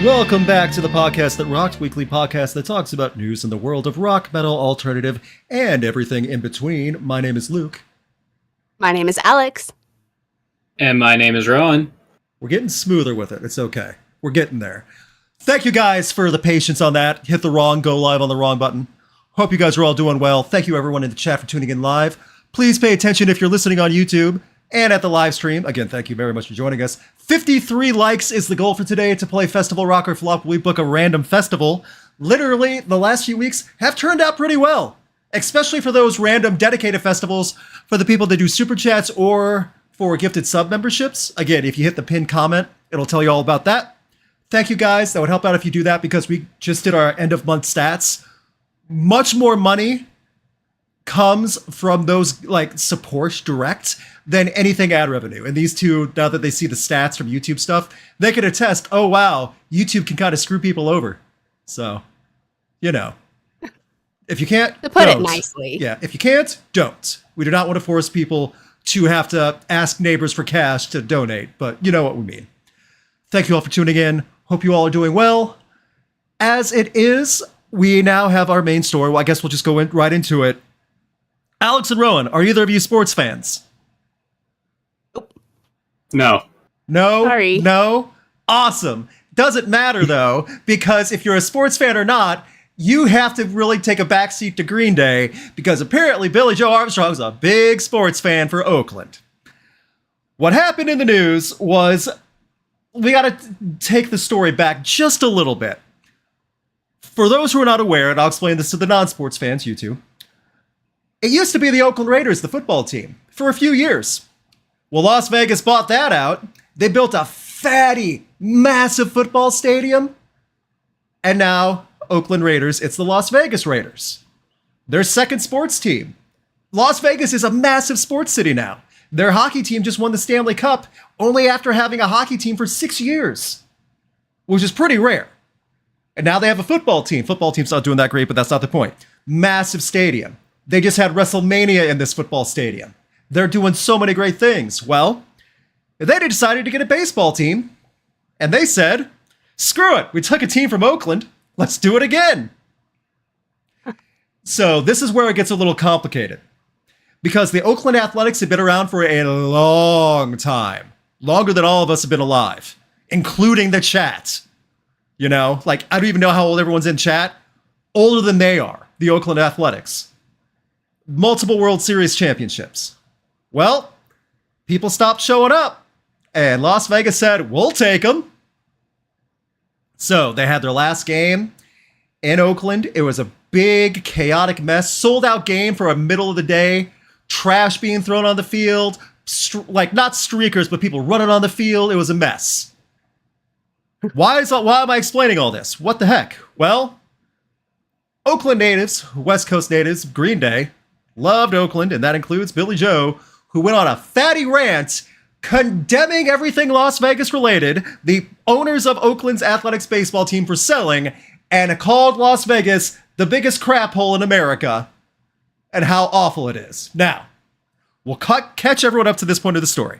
Welcome back to the podcast that rocked, weekly podcast that talks about news in the world of rock, metal, alternative, and everything in between. My name is Luke. My name is Alex. And my name is Rowan. We're getting smoother with it. It's okay. We're getting there. Thank you guys for the patience on that. Hit the wrong go live on the wrong button. Hope you guys are all doing well. Thank you everyone in the chat for tuning in live. Please pay attention if you're listening on YouTube and at the live stream. Again, thank you very much for joining us. 53 likes is the goal for today to play Festival Rock or Flop. We book a random festival. Literally, the last few weeks have turned out pretty well, especially for those random dedicated festivals for the people that do super chats or for gifted sub memberships. Again, if you hit the pinned comment, it'll tell you all about that. Thank you guys. That would help out if you do that because we just did our end of month stats. Much more money comes from those like support direct than anything ad revenue. And these two, now that they see the stats from YouTube stuff, they can attest, oh wow, YouTube can kind of screw people over. So, you know, if you can't, to put don't. it nicely. Yeah, if you can't, don't. We do not want to force people to have to ask neighbors for cash to donate, but you know what we mean. Thank you all for tuning in. Hope you all are doing well. As it is, we now have our main story. Well, I guess we'll just go right into it. Alex and Rowan, are either of you sports fans? No. No? Sorry. No? Awesome. Doesn't matter, though, because if you're a sports fan or not, you have to really take a backseat to Green Day, because apparently Billie Joe Armstrong is a big sports fan for Oakland. What happened in the news was, we got to take the story back just a little bit. For those who are not aware, and I'll explain this to the non-sports fans, you two, it used to be the Oakland Raiders, the football team, for a few years. Well, Las Vegas bought that out. They built a fatty, massive football stadium. And now, Oakland Raiders, it's the Las Vegas Raiders. Their second sports team. Las Vegas is a massive sports city now. Their hockey team just won the Stanley Cup only after having a hockey team for 6 years, which is pretty rare. And now they have a football team. Football team's not doing that great, but that's not the point. Massive stadium. They just had WrestleMania in this football stadium. They're doing so many great things. Well, they decided to get a baseball team, and they said, screw it, we took a team from Oakland, let's do it again. So this is where it gets a little complicated, because the Oakland Athletics have been around for a long time, longer than all of us have been alive, including the chat. You know, like, I don't even know how old everyone's in chat. Older than they are, the Oakland Athletics. Multiple World Series championships. Well, people stopped showing up, and Las Vegas said, we'll take them. So they had their last game in Oakland. It was a big, chaotic mess. Sold out game for a middle of the day. Trash being thrown on the field. Like, not streakers, but people running on the field. It was a mess. Why am I explaining all this? What the heck? Well, Oakland natives, West Coast natives, Green Day, loved Oakland, and that includes Billie Joe, who went on a fatty rant condemning everything Las Vegas related, the owners of Oakland's athletics baseball team for selling, and called Las Vegas the biggest crap hole in America, and how awful it is. Now, we'll catch everyone up to this point of the story.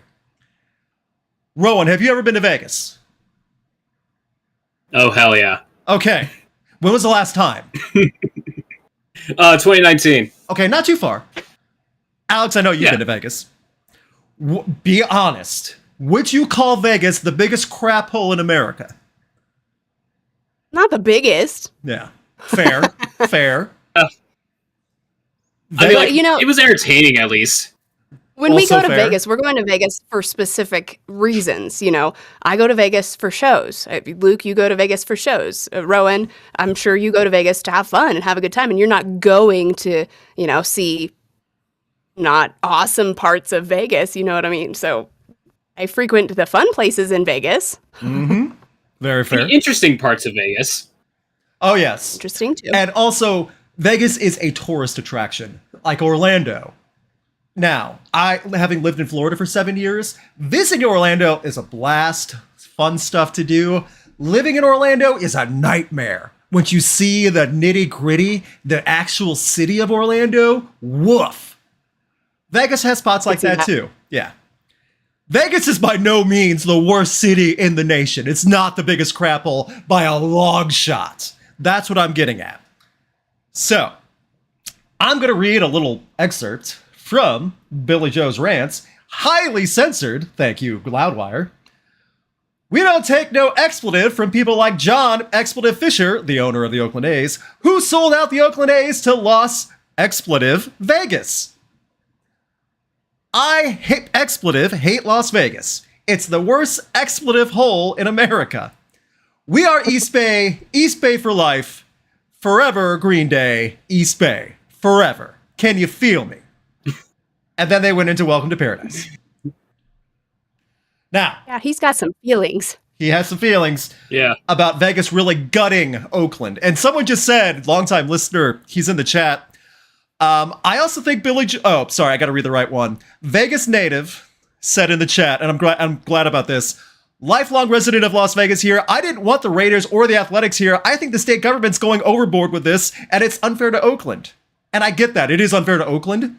Rowan, have you ever been to Vegas? Oh, hell yeah. Okay. When was the last time? 2019. Okay, not too far. Alex, I know you've been to Vegas. Be honest. Would you call Vegas the biggest crap hole in America? Not the biggest. Yeah. Fair. Fair. I mean, like, you know, it was entertaining at least. When we go to fair. Vegas, we're going to Vegas for specific reasons. You know, I go to Vegas for shows. Luke, you go to Vegas for shows. Rowan, I'm sure you go to Vegas to have fun and have a good time. And you're not going to, you know, see not awesome parts of Vegas. You know what I mean? So I frequent the fun places in Vegas. Mm-hmm. Very fair. The interesting parts of Vegas. Oh, yes. Interesting, too. And also, Vegas is a tourist attraction, like Orlando. Now, having lived in Florida for 7 years, visiting Orlando is a blast, fun stuff to do. Living in Orlando is a nightmare. Once you see the nitty-gritty, the actual city of Orlando, woof. Vegas has spots like that too, yeah. Vegas is by no means the worst city in the nation. It's not the biggest crap hole by a long shot. That's what I'm getting at. So, I'm going to read a little excerpt from Billie Joe's rants, highly censored, thank you, Loudwire. We don't take no expletive from people like John Expletive Fisher, the owner of the Oakland A's, who sold out the Oakland A's to Las Expletive Vegas. I hate Las Vegas. It's the worst expletive hole in America. We are East Bay for life. Forever, Green Day, East Bay. Forever. Can you feel me? And then they went into Welcome to Paradise. Now. Yeah, he's got some feelings. He has some feelings about Vegas really gutting Oakland. And someone just said, longtime listener, he's in the chat, I also think I got to read the right one. Vegas native said in the chat, and I'm glad about this. Lifelong resident of Las Vegas here. I didn't want the Raiders or the Athletics here. I think the state government's going overboard with this, and it's unfair to Oakland. And I get that. It is unfair to Oakland.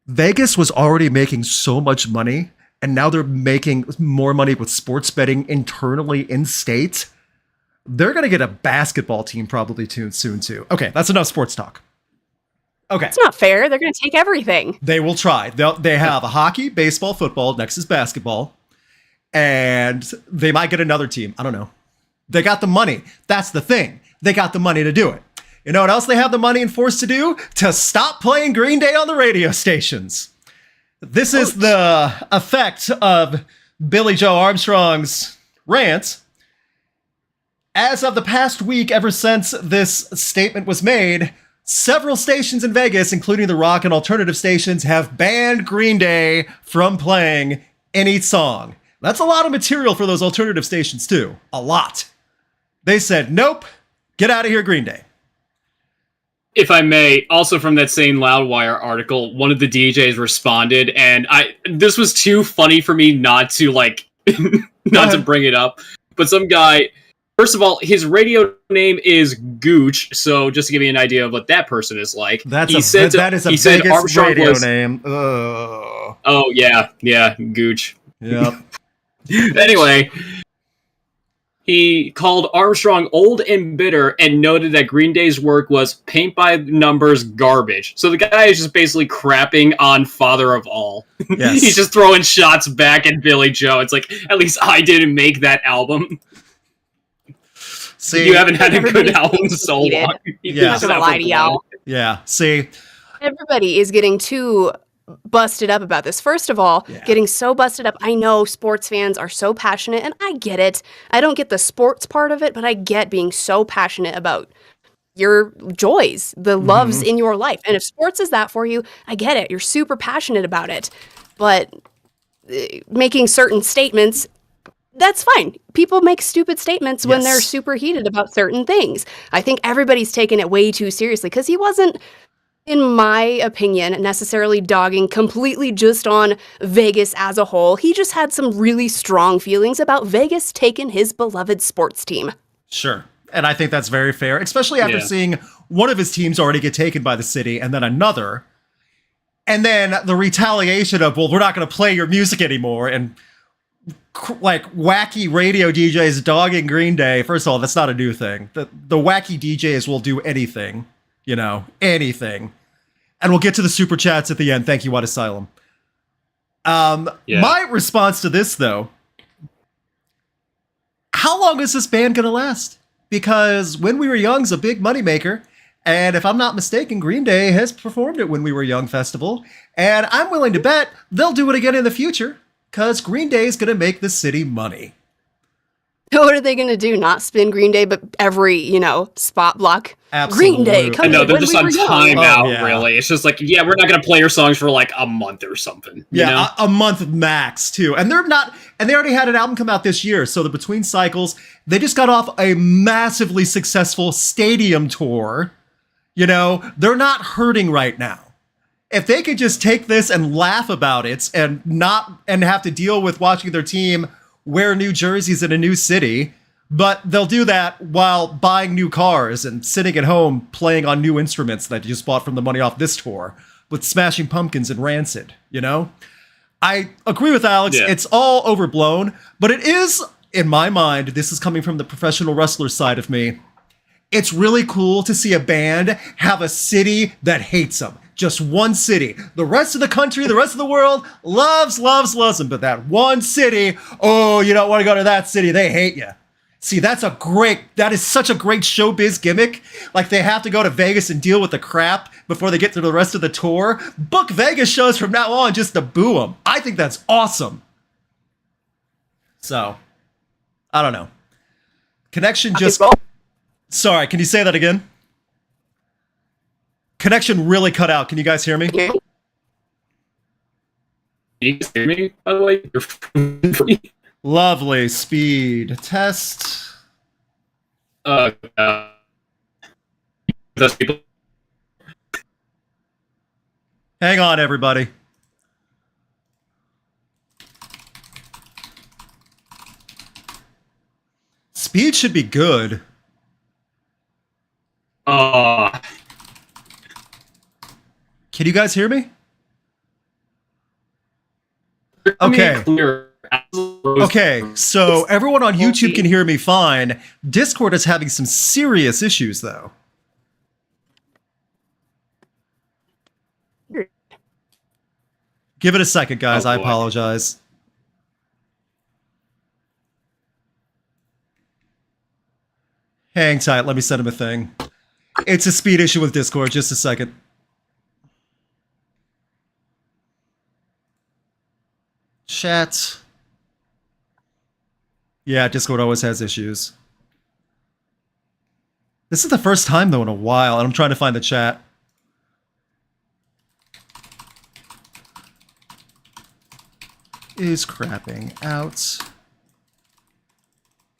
Vegas was already making so much money, and now they're making more money with sports betting internally in state. They're going to get a basketball team probably soon too. Okay, that's enough sports talk. Okay. It's not fair. They're going to take everything. They will try. They have a hockey, baseball, football. Next is basketball. And they might get another team. I don't know. They got the money. That's the thing. They got the money to do it. You know what else they have the money and forced to do? To stop playing Green Day on the radio stations. This is the effect of Billie Joe Armstrong's rant. As of the past week, ever since this statement was made, several stations in Vegas, including the rock and alternative stations, have banned Green Day from playing any song. That's a lot of material for those alternative stations, too. A lot. They said, nope, get out of here, Green Day. If I may, also from that same Loudwire article, one of the DJs responded, and this was too funny for me not to, not to bring it up. But some guy... First of all, his radio name is Gooch, so just to give you an idea of what that person is like. That is a Vegas radio name. Ugh. Oh, yeah, Gooch. Yep. Anyway, he called Armstrong old and bitter and noted that Green Day's work was paint-by-numbers garbage. So the guy is just basically crapping on Father of All. Yes. He's just throwing shots back at Billie Joe. It's like, at least I didn't make that album. See, you haven't had a good album in so long. Yeah. I'm gonna lie to y'all. Yeah, see. Everybody is getting too busted up about this. First of all, getting so busted up. I know sports fans are so passionate, and I get it. I don't get the sports part of it, but I get being so passionate about your joys, the loves in your life. And if sports is that for you, I get it. You're super passionate about it. But making certain statements, that's fine. People make stupid statements when they're super heated about certain things. I think everybody's taken it way too seriously because he wasn't, in my opinion, necessarily dogging completely just on Vegas as a whole. He just had some really strong feelings about Vegas taking his beloved sports team. Sure. And I think that's very fair, especially after seeing one of his teams already get taken by the city and then another. And then the retaliation of, well, we're not going to play your music anymore. And wacky radio DJs dogging Green Day. First of all, that's not a new thing. The wacky DJs will do anything, anything. And we'll get to the super chats at the end. Thank you, White Asylum. My response to this, though, how long is this band going to last? Because When We Were Young is a big moneymaker. And if I'm not mistaken, Green Day has performed at When We Were Young Festival. And I'm willing to bet they'll do it again in the future. Because Green Day is going to make the city money. What are they going to do? Not spin Green Day, but every, spot block? Absolutely. Green Day, come No, they're just on timeout, Oh, really. It's just like, we're not going to play your songs for a month or something. A month max, too. And they already had an album come out this year. So the Between Cycles, they just got off a massively successful stadium tour. They're not hurting right now. If they could just take this and laugh about it and have to deal with watching their team wear new jerseys in a new city, but they'll do that while buying new cars and sitting at home playing on new instruments that you just bought from the money off this tour with Smashing Pumpkins and Rancid, I agree with Alex. Yeah. It's all overblown, but it is, in my mind, this is coming from the professional wrestler side of me. It's really cool to see a band have a city that hates them. Just one city. The rest of the country, the rest of the world loves them. But that one city, oh, you don't want to go to that city. They hate you. See, that is such a great showbiz gimmick. Like, they have to go to Vegas and deal with the crap before they get to the rest of the tour. Book Vegas shows from now on just to boo them. I think that's awesome. So, I don't know. Connection just... Sorry, can you say that again? Connection really cut out. Can you guys hear me? Can you hear me, by the way? You're free. Lovely. Speed test. Those people. Hang on, everybody. Speed should be good. Uh, Can you guys hear me? Okay. Okay, so everyone on YouTube can hear me fine. Discord is having some serious issues, though. Give it a second, guys. Oh, I boy. apologize. Hang tight. Let me send him a thing. It's a speed issue with Discord. Just a second. Chat. Yeah, Discord always has issues. This is the first time, though, in a while, and I'm trying to find the chat. Is crapping out.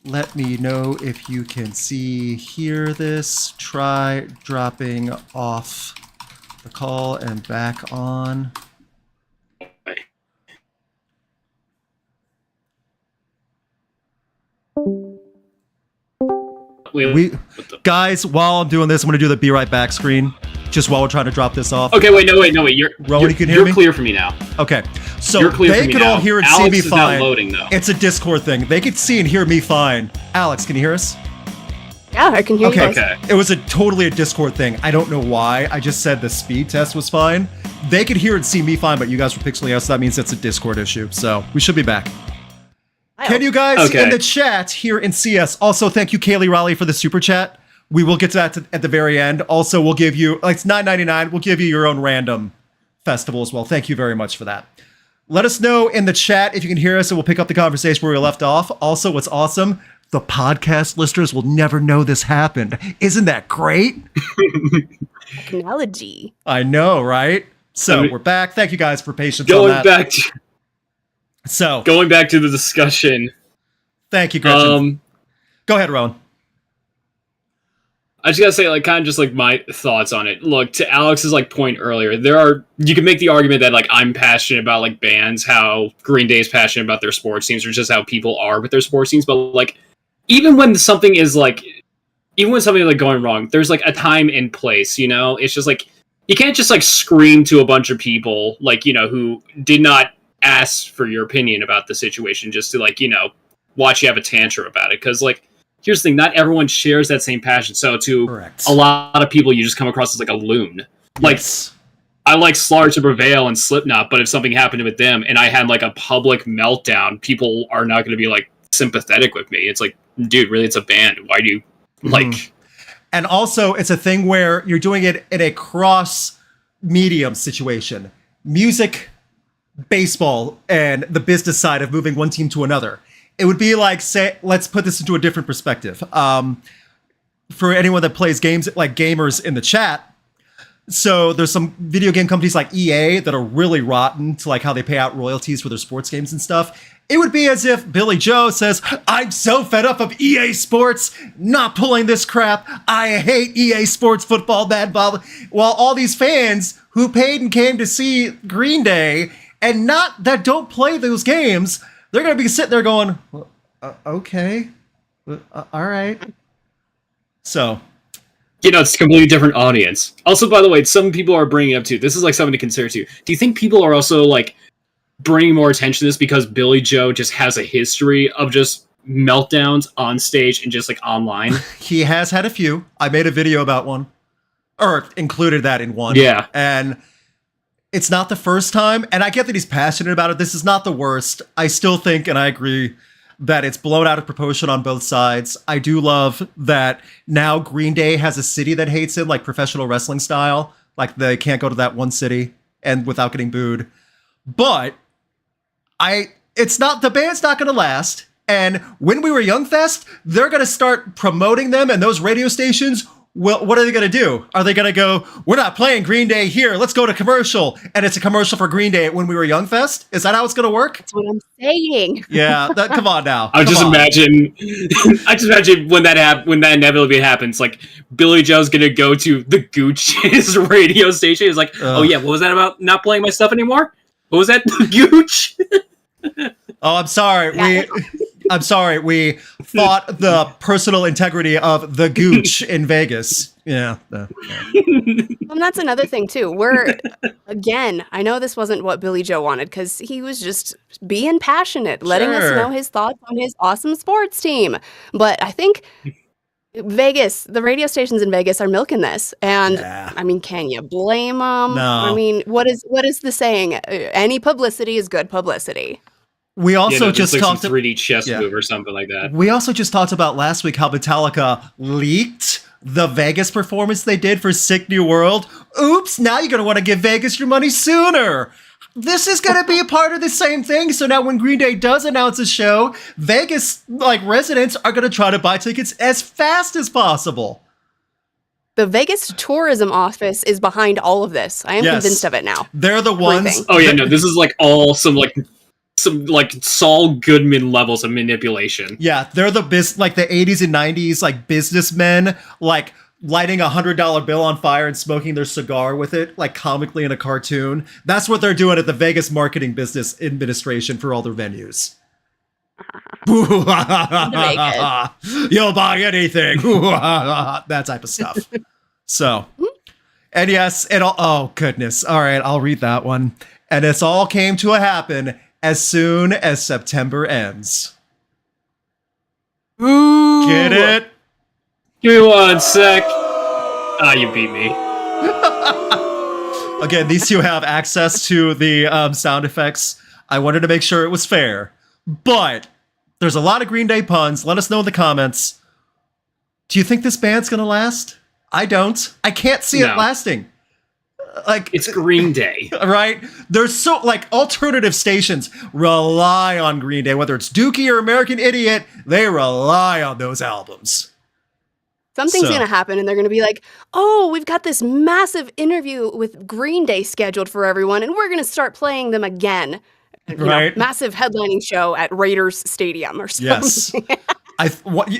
Let me know if you can hear this. Try dropping off the call and back on. Guys, while I'm doing this, I'm going to do the be right back screen. Just while we're trying to drop this off. Okay, wait, no, wait. Rowan, you can hear me? You're clear for me now. Okay, so You're clear they for me could now. all hear and Alex see me is fine. not loading, though. It's a Discord thing. They could see and hear me fine. Alex, can you hear us? Yeah, I can hear you guys. Okay. It was totally a Discord thing. I don't know why. I just said the speed test was fine. They could hear and see me fine, but you guys were pixeling out, so that means it's a Discord issue. So we should be back. Can you guys in the chat hear and see us? Also, thank you, Kaylee Raleigh, for the super chat. We will get to that at the very end. Also, we'll give you, like, it's $9.99. We'll give you your own random festival as well. Thank you very much for that. Let us know in the chat if you can hear us, and we'll pick up the conversation where we left off. Also, what's awesome, the podcast listeners will never know this happened. Isn't that great? Technology. I know, right? So we're back. Thank you guys for patience on that. Going back to the discussion. Thank you, Gretchen. Go ahead, Rowan. I just gotta say, like, kind of just like my thoughts on it. Look, to Alex's like point earlier, you can make the argument that like I'm passionate about like bands, how Green Day is passionate about their sports teams, or just how people are with their sports teams. But like, even when something is like going wrong, there's like a time and place. You know, it's just like you can't just like scream to a bunch of people like, you know, who did not ask for your opinion about the situation just to like, you know, watch you have a tantrum about it. Because like, here's the thing, not everyone shares that same passion. So to a lot of people, you just come across as like a loon. Like, I like Slaughter to Prevail and Slipknot, but if something happened with them and I had like a public meltdown, people are not going to be like sympathetic with me. It's like, dude, really, it's a band. Why do you like... And also, it's a thing where you're doing it in a cross-medium situation. Music, baseball, and the business side of moving one team to another. It would be like, say, let's put this into a different perspective. For anyone that plays games, like gamers in the chat, so there's some video game companies like EA that are really rotten to like how they pay out royalties for their sports games and stuff. It would be as if Billie Joe says, I'm so fed up of EA Sports not pulling this crap. I hate EA Sports football, bad blah. While all these fans who paid and came to see Green Day and not that don't play those games, they're going to be sitting there going, well, okay, all right. So, you know, it's a completely different audience. Also, by the way, some people are bringing up too, this is like something to consider too. Do you think people are also like bringing more attention to this because Billie Joe just has a history of just meltdowns on stage and just like online. He has had a few. I made a video about one, or included that in one. Yeah. And it's not the first time, and I get that he's passionate about it. This is not the worst. I still think, and I agree, that it's blown out of proportion on both sides. I do love that now Green Day has a city that hates him, like professional wrestling style. Like they can't go to that one city and without getting booed. But it's not, the band's not going to last. And When We Were Young Fest, they're going to start promoting them, and those radio stations, well, what are they going to do? Are they going to go, we're not playing Green Day here, let's go to commercial, and it's a commercial for Green Day at When We Were Young Fest? Is that how it's going to work? That's what I'm saying. Yeah, come on now. I just imagine when that inevitably happens, like Billie Joe's gonna go to the Gooch's radio station. It's like, oh yeah, what was that about? Not playing my stuff anymore? What was that? Gooch? Oh, I'm sorry. I'm sorry. We fought the personal integrity of the Gooch in Vegas. Yeah. And that's another thing too. Again, I know this wasn't what Billie Joe wanted because he was just being passionate, letting us know his thoughts on his awesome sports team. But I think Vegas, the radio stations in Vegas are milking this. And I mean, can you blame them? No. I mean, what is the saying? Any publicity is good publicity. We also just like talked some 3D chess move or something like that. We also just talked about last week how Metallica leaked the Vegas performance they did for Sick New World. Oops, now you're going to want to give Vegas your money sooner. This is going to be a part of the same thing. So now when Green Day does announce a show, Vegas residents are going to try to buy tickets as fast as possible. The Vegas tourism office is behind all of this. I am convinced of it now. They're the ones. Everything. Oh yeah, no, this is like all some Saul Goodman levels of manipulation. Yeah, they're the the 80s and 90s businessmen lighting $100 bill on fire and smoking their cigar with it, comically in a cartoon. That's what they're doing at the Vegas Marketing Business Administration for all their venues. You'll buy anything. That type of stuff. So, and yes, oh goodness. All right, I'll read that one. And this all came to a happen as soon as September ends. Ooh. Get it? Give me 1 sec. You beat me. Again, these two have access to the sound effects. I wanted to make sure it was fair. But there's a lot of Green Day puns. Let us know in the comments. Do you think this band's going to last? I don't. I can't see it lasting. It's Green Day. Right? There's so, alternative stations rely on Green Day. Whether it's Dookie or American Idiot, they rely on those albums. Something's going to happen, and they're going to be like, oh, we've got this massive interview with Green Day scheduled for everyone, and we're going to start playing them again. Right? Massive headlining show at Raiders Stadium or something. Yes.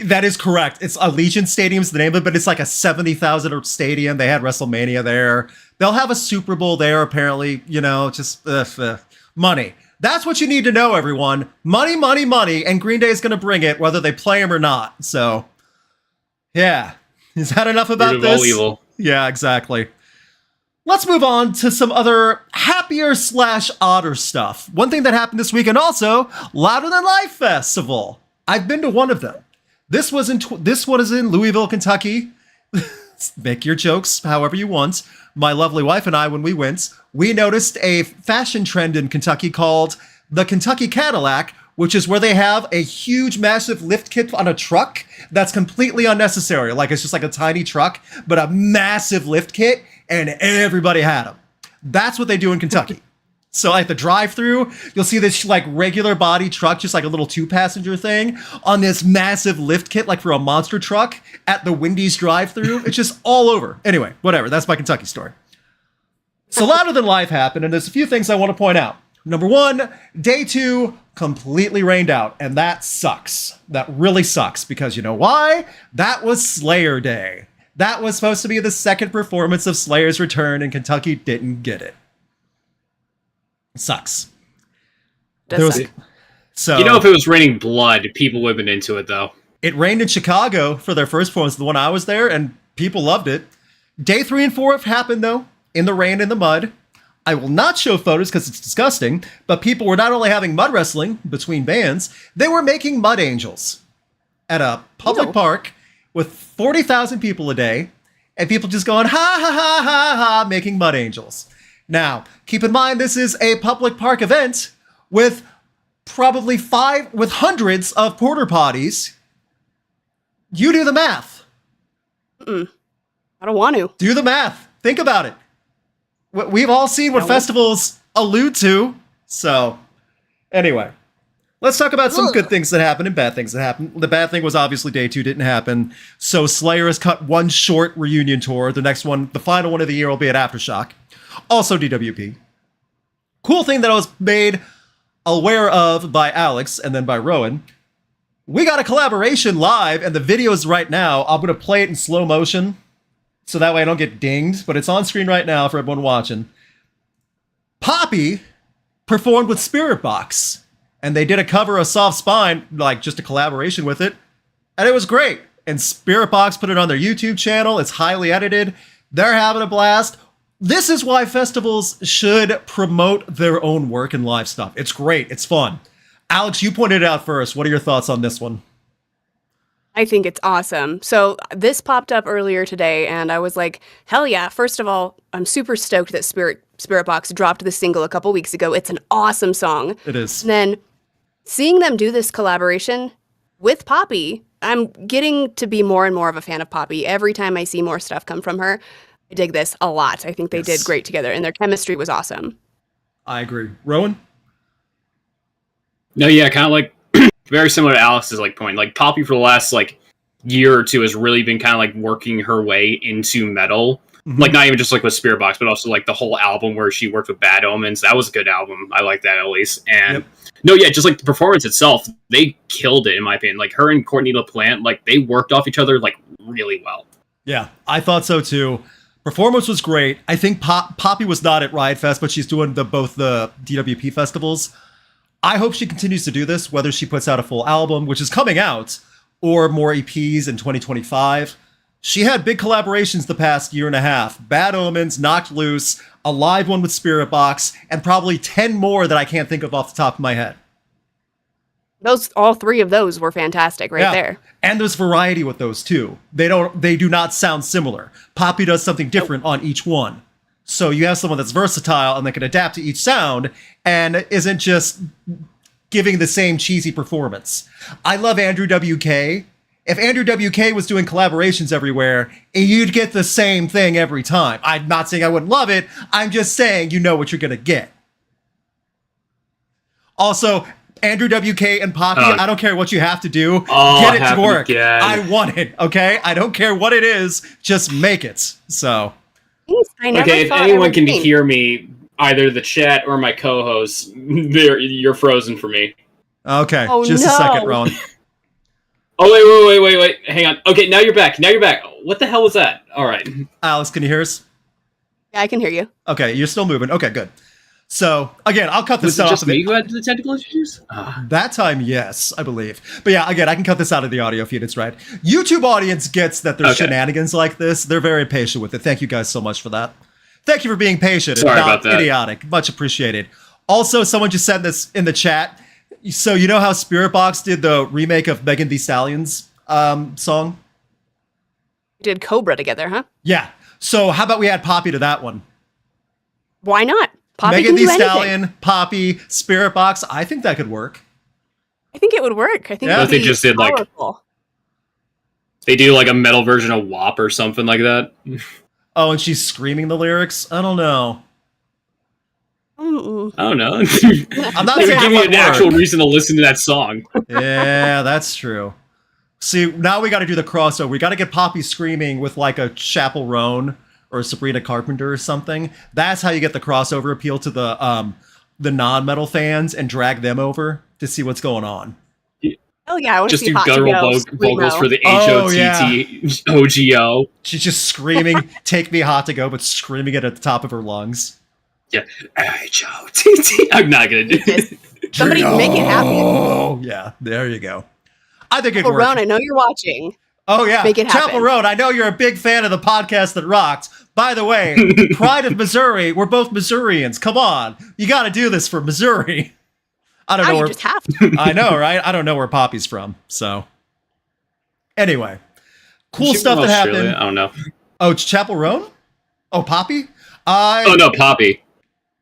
That is correct. It's Allegiant Stadium's the name of it, but it's like a 70,000 stadium. They had WrestleMania there. They'll have a Super Bowl there, apparently. Just money. That's what you need to know, everyone. Money, money, money, and Green Day is going to bring it, whether they play them or not. So, yeah. Is that enough about this? All evil. Yeah, exactly. Let's move on to some other happier/odder stuff. One thing that happened this weekend also, Louder Than Life Festival. I've been to one of them. This was in Louisville, Kentucky. Make your jokes however you want. My lovely wife and I, when we went, we noticed a fashion trend in Kentucky called the Kentucky Cadillac, which is where they have a huge, massive lift kit on a truck that's completely unnecessary. It's just a tiny truck, but a massive lift kit, and everybody had them. That's what they do in Kentucky. So at the drive-thru, you'll see this regular body truck, just a little 2-passenger thing, on this massive lift kit, for a monster truck at the Wendy's drive-thru. It's just all over. Anyway, whatever. That's my Kentucky story. So Louder Than Life happened, and there's a few things I want to point out. Number one, day 2 completely rained out, and that sucks. That really sucks, because you know why? That was Slayer Day. That was supposed to be the second performance of Slayer's return, and Kentucky didn't get it. It sucks. So, if it was raining blood, people would have been into it, though. It rained in Chicago for their first performance, the one I was there, and people loved it. Day 3 and 4 have happened, though, in the rain and the mud. I will not show photos because it's disgusting, but people were not only having mud wrestling between bands, they were making mud angels at a public park with 40,000 people a day, and people just going, ha, ha, ha, ha, ha, making mud angels. Now, keep in mind, this is a public park event with probably hundreds of porta potties. You do the math. I don't want to. Do the math. Think about it. We've all seen what festivals allude to. So, anyway, let's talk about some good things that happened and bad things that happened. The bad thing was obviously Day 2 didn't happen. So Slayer has cut one short reunion tour. The next one, the final one of the year, will be at Aftershock. Also DWP. Cool thing that I was made aware of by Alex and then by Rowan. We got a collaboration live, and the video's right now. I'm going to play it in slow motion, so that way I don't get dinged, but it's on screen right now for everyone watching. Poppy performed with Spiritbox, and they did a cover of Soft Spine, like just a collaboration with it, and it was great. And Spiritbox put it on their YouTube channel. It's highly edited. They're having a blast. This is why festivals should promote their own work and live stuff. It's great. It's fun. Alex, you pointed it out first. What are your thoughts on this one? I think it's awesome. So this popped up earlier today, and I was like, hell yeah. First of all, I'm super stoked that Spiritbox dropped the single a couple weeks ago. It's an awesome song. It is. And then seeing them do this collaboration with Poppy, I'm getting to be more and more of a fan of Poppy. Every time I see more stuff come from her, I dig this a lot. I think they did great together, and their chemistry was awesome. I agree. Rowan? No, yeah, kind of like very similar to Alex's point. Like Poppy for the last year or two has really been kind of working her way into metal. Mm-hmm. Like not even just with Spiritbox, but also the whole album where she worked with Bad Omens. That was a good album. I like that at least. And no, yeah, just the performance itself, they killed it in my opinion. Her and Courtney LaPlante, they worked off each other really well. Yeah, I thought so too. Performance was great. I think Poppy was not at Riot Fest, but she's doing both the DWP festivals. I hope she continues to do this, whether she puts out a full album, which is coming out, or more EPs in 2025. She had big collaborations the past year and a half. Bad Omens, Knocked Loose, a live one with Spiritbox, and probably 10 more that I can't think of off the top of my head. All three of those were fantastic there. And there's variety with those too. They do not sound similar. Poppy does something different on each one. So you have someone that's versatile and they can adapt to each sound and isn't just giving the same cheesy performance. I love Andrew WK. If Andrew WK was doing collaborations everywhere, you'd get the same thing every time. I'm not saying I wouldn't love it. I'm just saying you know what you're going to get. Also, Andrew WK and Poppy, I don't care what you have to do. Get it to work. I want it, okay? I don't care what it is. Just make it. So... Okay, if anyone can hear me, either the chat or my co-host, you're frozen for me. Okay, just a second, Rowan. Oh, wait. Hang on. Okay, now you're back. What the hell was that? All right. Alex, can you hear us? Yeah, I can hear you. Okay, you're still moving. Okay, good. So, again, I'll cut this out. Was it just me who had the technical issues? That time, yes, I believe. But yeah, again, I can cut this out of the audio feed. It's right. YouTube audience gets that there's shenanigans like this. They're very patient with it. Thank you guys so much for that. Thank you for being patient and not idiotic. Much appreciated. Also, someone just said this in the chat. So you know how Spiritbox did the remake of Megan Thee Stallion's song? We did Cobra together, huh? Yeah. So how about we add Poppy to that one? Why not? Poppy Megan Thee Stallion, Poppy, Spiritbox. I think that could work. I think it would work. I think they just did powerful. They do a metal version of WAP or something like that. Oh, and she's screaming the lyrics? I don't know. I don't know. I'm not saying give me an actual reason to listen to that song. Yeah, that's true. See, now we got to do the crossover. We got to get Poppy screaming with a Chapel Roan or Sabrina Carpenter or something. That's how you get the crossover appeal to the non-metal fans and drag them over to see what's going on. Oh yeah, I want to see do guttural vocals for the HOTTOGO. She's just screaming, "Take me hot to go," but screaming it at the top of her lungs. Yeah, HOTT. I'm not gonna do it. Somebody make it happen. Oh yeah, there you go. I think it works. Ron, I know you're watching. Oh yeah, make it happen. Chapel Roan. I know you're a big fan of the podcast that rocked. By the way, Pride of Missouri, we're both Missourians. Come on. You got to do this for Missouri. I don't know You where. just have to. I know, right? I don't know where Poppy's from. So, anyway, cool stuff that happened. I don't know. Oh, it's Chapel Roan? Oh, Poppy? Oh no, Poppy.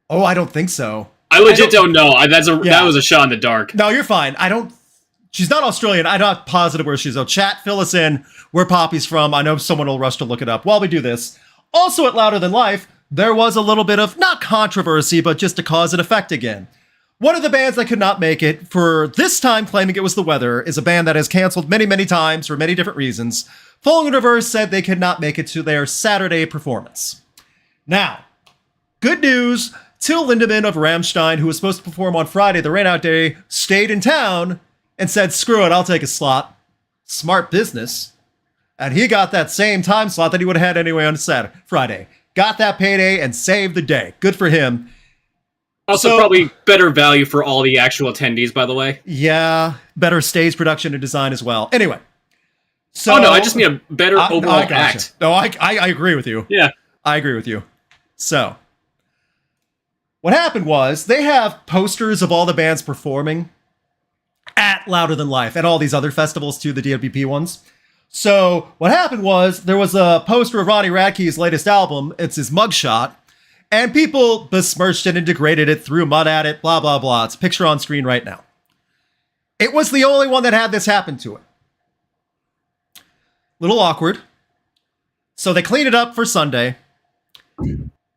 Oh, I don't think so. I legit don't know. That was a shot in the dark. No, you're fine. She's not Australian. I'm not positive where she's. Oh, chat, fill us in where Poppy's from. I know someone will rush to look it up while we do this. Also at Louder Than Life, there was a little bit of, not controversy, but just a cause and effect again. One of the bands that could not make it, for this time claiming it was the weather, is a band that has canceled many, many times for many different reasons. Falling in Reverse said they could not make it to their Saturday performance. Now, good news, Till Lindemann of Rammstein, who was supposed to perform on Friday, the rainout day, stayed in town and said, screw it, I'll take a slot. Smart business. And he got that same time slot that he would have had anyway on Friday. Got that payday and saved the day. Good for him. Also, probably better value for all the actual attendees, by the way. Yeah, better stage production and design as well. Anyway. So, no, I just mean a better overall act. No, I agree with you. Yeah. I agree with you. So, what happened was they have posters of all the bands performing at Louder Than Life and all these other festivals too, the DWP ones. So what happened was there was a poster of Ronnie Radke's latest album. It's his mugshot. And people besmirched it and degraded it, threw mud at it, blah, blah, blah. It's a picture on screen right now. It was the only one that had this happen to it. Little awkward. So they cleaned it up for Sunday.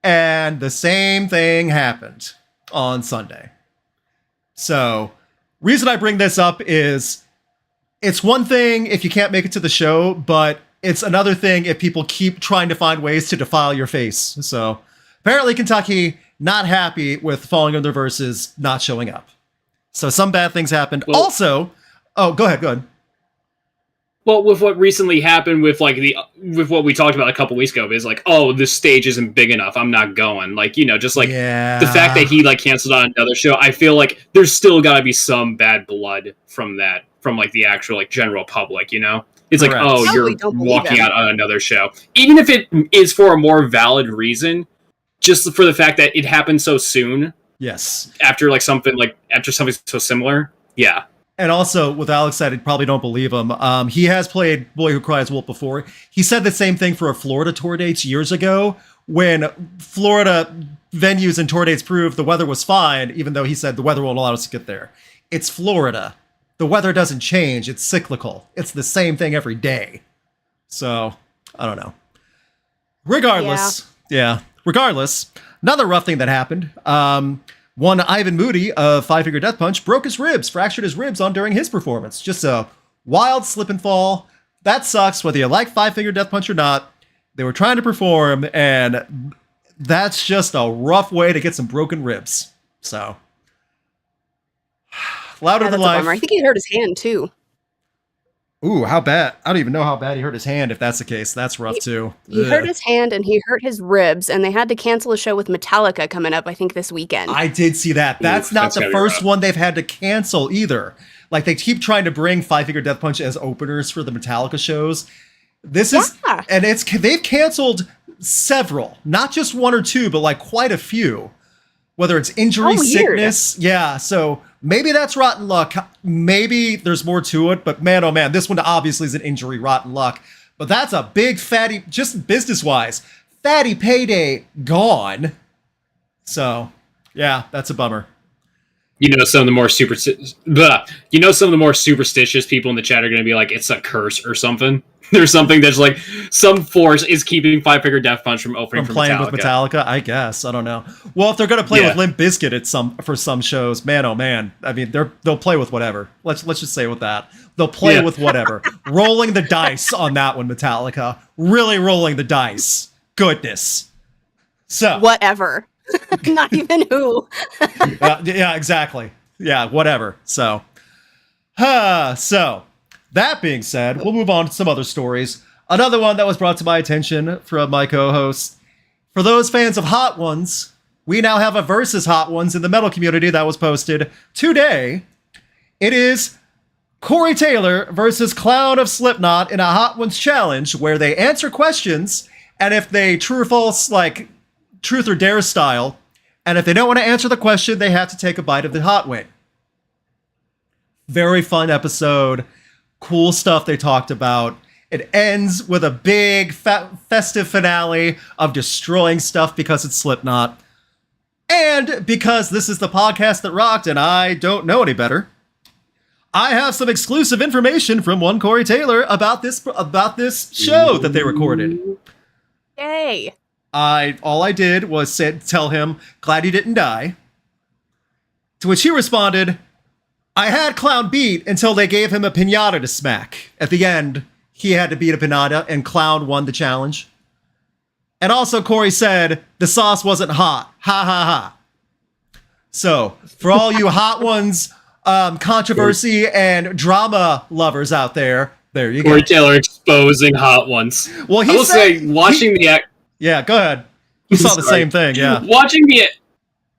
And the same thing happened on Sunday. So, reason I bring this up is it's one thing if you can't make it to the show, but it's another thing if people keep trying to find ways to defile your face. So, apparently Kentucky not happy with Falling in Their Verses not showing up. So, some bad things happened. Well, also, go ahead. Well, with what recently happened with with what we talked about a couple weeks ago is like, oh, this stage isn't big enough, I'm not going. Like, just like the fact that he like canceled on another show, I feel like there's still got to be some bad blood from that, from like the actual like general public, It's like, Correct. oh, you're walking out on another show. Even if it is for a more valid reason, just for the fact that it happened so soon. Yes. After something so similar. Yeah. And also, with Alex said, I probably don't believe him. He has played Boy Who Cries Wolf before. He said the same thing for a Florida tour dates years ago, when Florida venues and tour dates proved the weather was fine, even though he said the weather won't allow us to get there. It's Florida. The weather doesn't change. It's cyclical. It's the same thing every day. So, I don't know. Regardless, another rough thing that happened. One Ivan Moody of Five Finger Death Punch broke his ribs, fractured his ribs during his performance. Just a wild slip and fall. That sucks, whether you like Five Finger Death Punch or not. They were trying to perform, and that's just a rough way to get some broken ribs. So, Louder Than Life. I think he hurt his hand too. Ooh, how bad? I don't even know how bad he hurt his hand, if that's the case. That's rough, too. He hurt his hand and he hurt his ribs, and they had to cancel a show with Metallica coming up, I think, this weekend. I did see that. That's not the first one they've had to cancel either. Like, they keep trying to bring Five Finger Death Punch as openers for the Metallica shows. And they've canceled several. Not just one or two, but like quite a few. Whether it's injury, sickness. Yeah, so maybe that's rotten luck. Maybe there's more to it, but man, oh man, this one obviously is an injury, rotten luck. But that's a big fatty, just business-wise, fatty payday gone. So, yeah, that's a bummer. Some of the more superstitious people in the chat are going to be like, it's a curse or something. There's something that's like some force is keeping Five Finger Death Punch from opening for playing Metallica. With Metallica. I guess, I don't know. Well, if they're going to play with Limp Bizkit for some shows, man, oh man. I mean, they'll play with whatever. Let's just say with that, they'll play with whatever. Rolling the dice on that one, Metallica. Really rolling the dice. Goodness. So whatever. Not even who. Yeah, exactly. Yeah, whatever. So, that being said, we'll move on to some other stories. Another one that was brought to my attention from my co-host. For those fans of Hot Ones, we now have a versus Hot Ones in the metal community that was posted today. It is Corey Taylor versus Clown of Slipknot in a Hot Ones challenge where they answer questions And if they true or false, like truth or dare style, and if they don't want to answer the question, they have to take a bite of the hot wing. Very fun episode. Cool stuff they talked about. It ends with a big festive finale of destroying stuff because it's Slipknot. And because this is the podcast that rocked and I don't know any better, I have some exclusive information from one Corey Taylor about this show that they recorded. Yay. All I did was tell him, glad he didn't die. To which he responded, I had Clown beat until they gave him a piñata to smack. At the end, he had to beat a piñata and Clown won the challenge. And also Corey said, the sauce wasn't hot. Ha ha ha. So, for all you hot ones, controversy and drama lovers out there, there you go. Corey Taylor exposing hot ones. Well, I will say, watching the... Yeah, go ahead. You saw the same thing, yeah.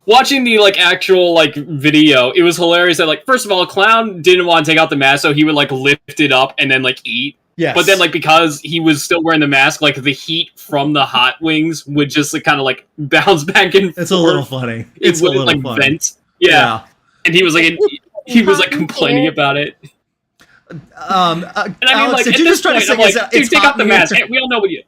Watching the like actual like video, it was hilarious that like first of all, Clown didn't want to take out the mask, so he would like lift it up and then like eat. Yes. But then like because he was still wearing the mask, like the heat from the hot wings would just like, kind of like bounce back and forth. It's a little funny. It wouldn't like funny. Vent. Yeah. And he was like complaining about it. And I mean, Alex, like, did you just try to say, like, dude, take off the mask. Hey, we all know what you...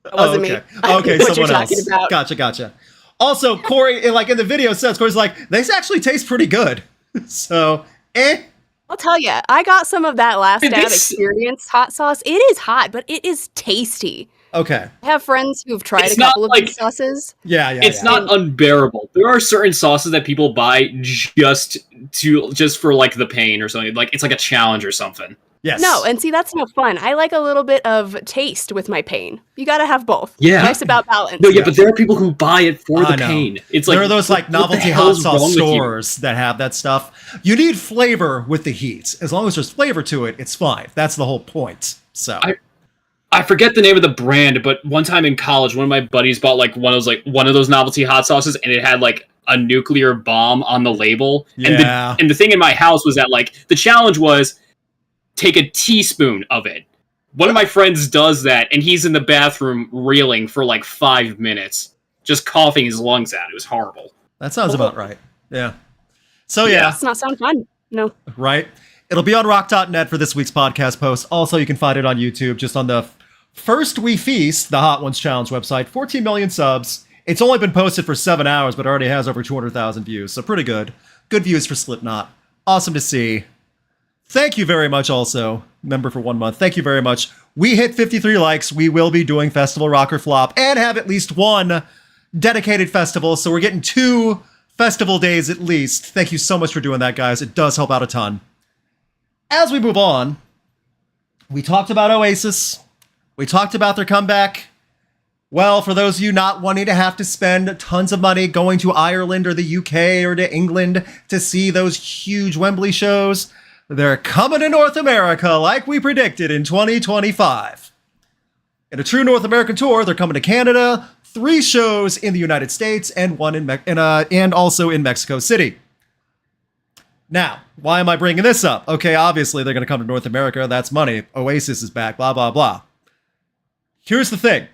That wasn't me. Okay, what someone else. About. Gotcha. Also, Corey, like in the video says, Corey's like, these actually taste pretty good. So, I'll tell you, I got some of that last dab experience hot sauce. It is hot, but it is tasty. Okay. I have friends who've tried a couple of these sauces. Yeah. It's not unbearable. There are certain sauces that people buy just for like the pain or something. Like it's like a challenge or something. Yes. No, and see, that's no fun. I like a little bit of taste with my pain. You gotta have both. Yeah. Nice about balance. No, yeah, but there are people who buy it for the pain. It's like there are those like novelty hot sauce stores that have that stuff. You need flavor with the heat. As long as there's flavor to it, it's fine. That's the whole point. So I forget the name of the brand, but one time in college, one of my buddies bought like one of those novelty hot sauces, and it had like a nuclear bomb on the label. Yeah. And the thing in my house was that like the challenge was take a teaspoon of it. One of my friends does that, and he's in the bathroom reeling for like 5 minutes, just coughing his lungs out. It was horrible. That sounds about right. Yeah. So yeah. Does not sound fun. No. Right. It'll be on rock.net for this week's podcast post. Also, you can find it on YouTube, just on the First We Feast, the Hot Ones Challenge website. 14 million subs. It's only been posted for 7 hours, but already has over 200,000 views. So pretty good. Good views for Slipknot. Awesome to see. Thank you very much also, member for 1 month. Thank you very much. We hit 53 likes. We will be doing Festival Rock or Flop and have at least one dedicated festival. So we're getting 2 festival days at least. Thank you so much for doing that, guys. It does help out a ton. As we move on, we talked about Oasis. We talked about their comeback. Well, for those of you not wanting to have to spend tons of money going to Ireland or the UK or to England to see those huge Wembley shows, they're coming to North America like we predicted in 2025. In a true North American tour, they're coming to Canada, 3 shows in the United States, and one and also in Mexico City. Now, why am I bringing this up? Okay, obviously they're going to come to North America. That's money. Oasis is back, blah, blah, blah. Here's the thing.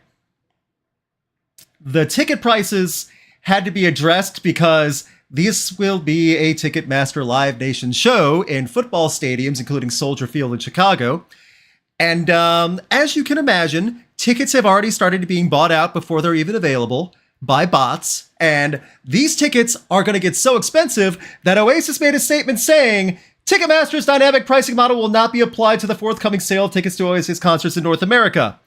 The ticket prices had to be addressed because this will be a Ticketmaster Live Nation show in football stadiums, including Soldier Field in Chicago. And as you can imagine, tickets have already started being bought out before they're even available by bots. And these tickets are going to get so expensive that Oasis made a statement saying, Ticketmaster's dynamic pricing model will not be applied to the forthcoming sale of tickets to Oasis concerts in North America.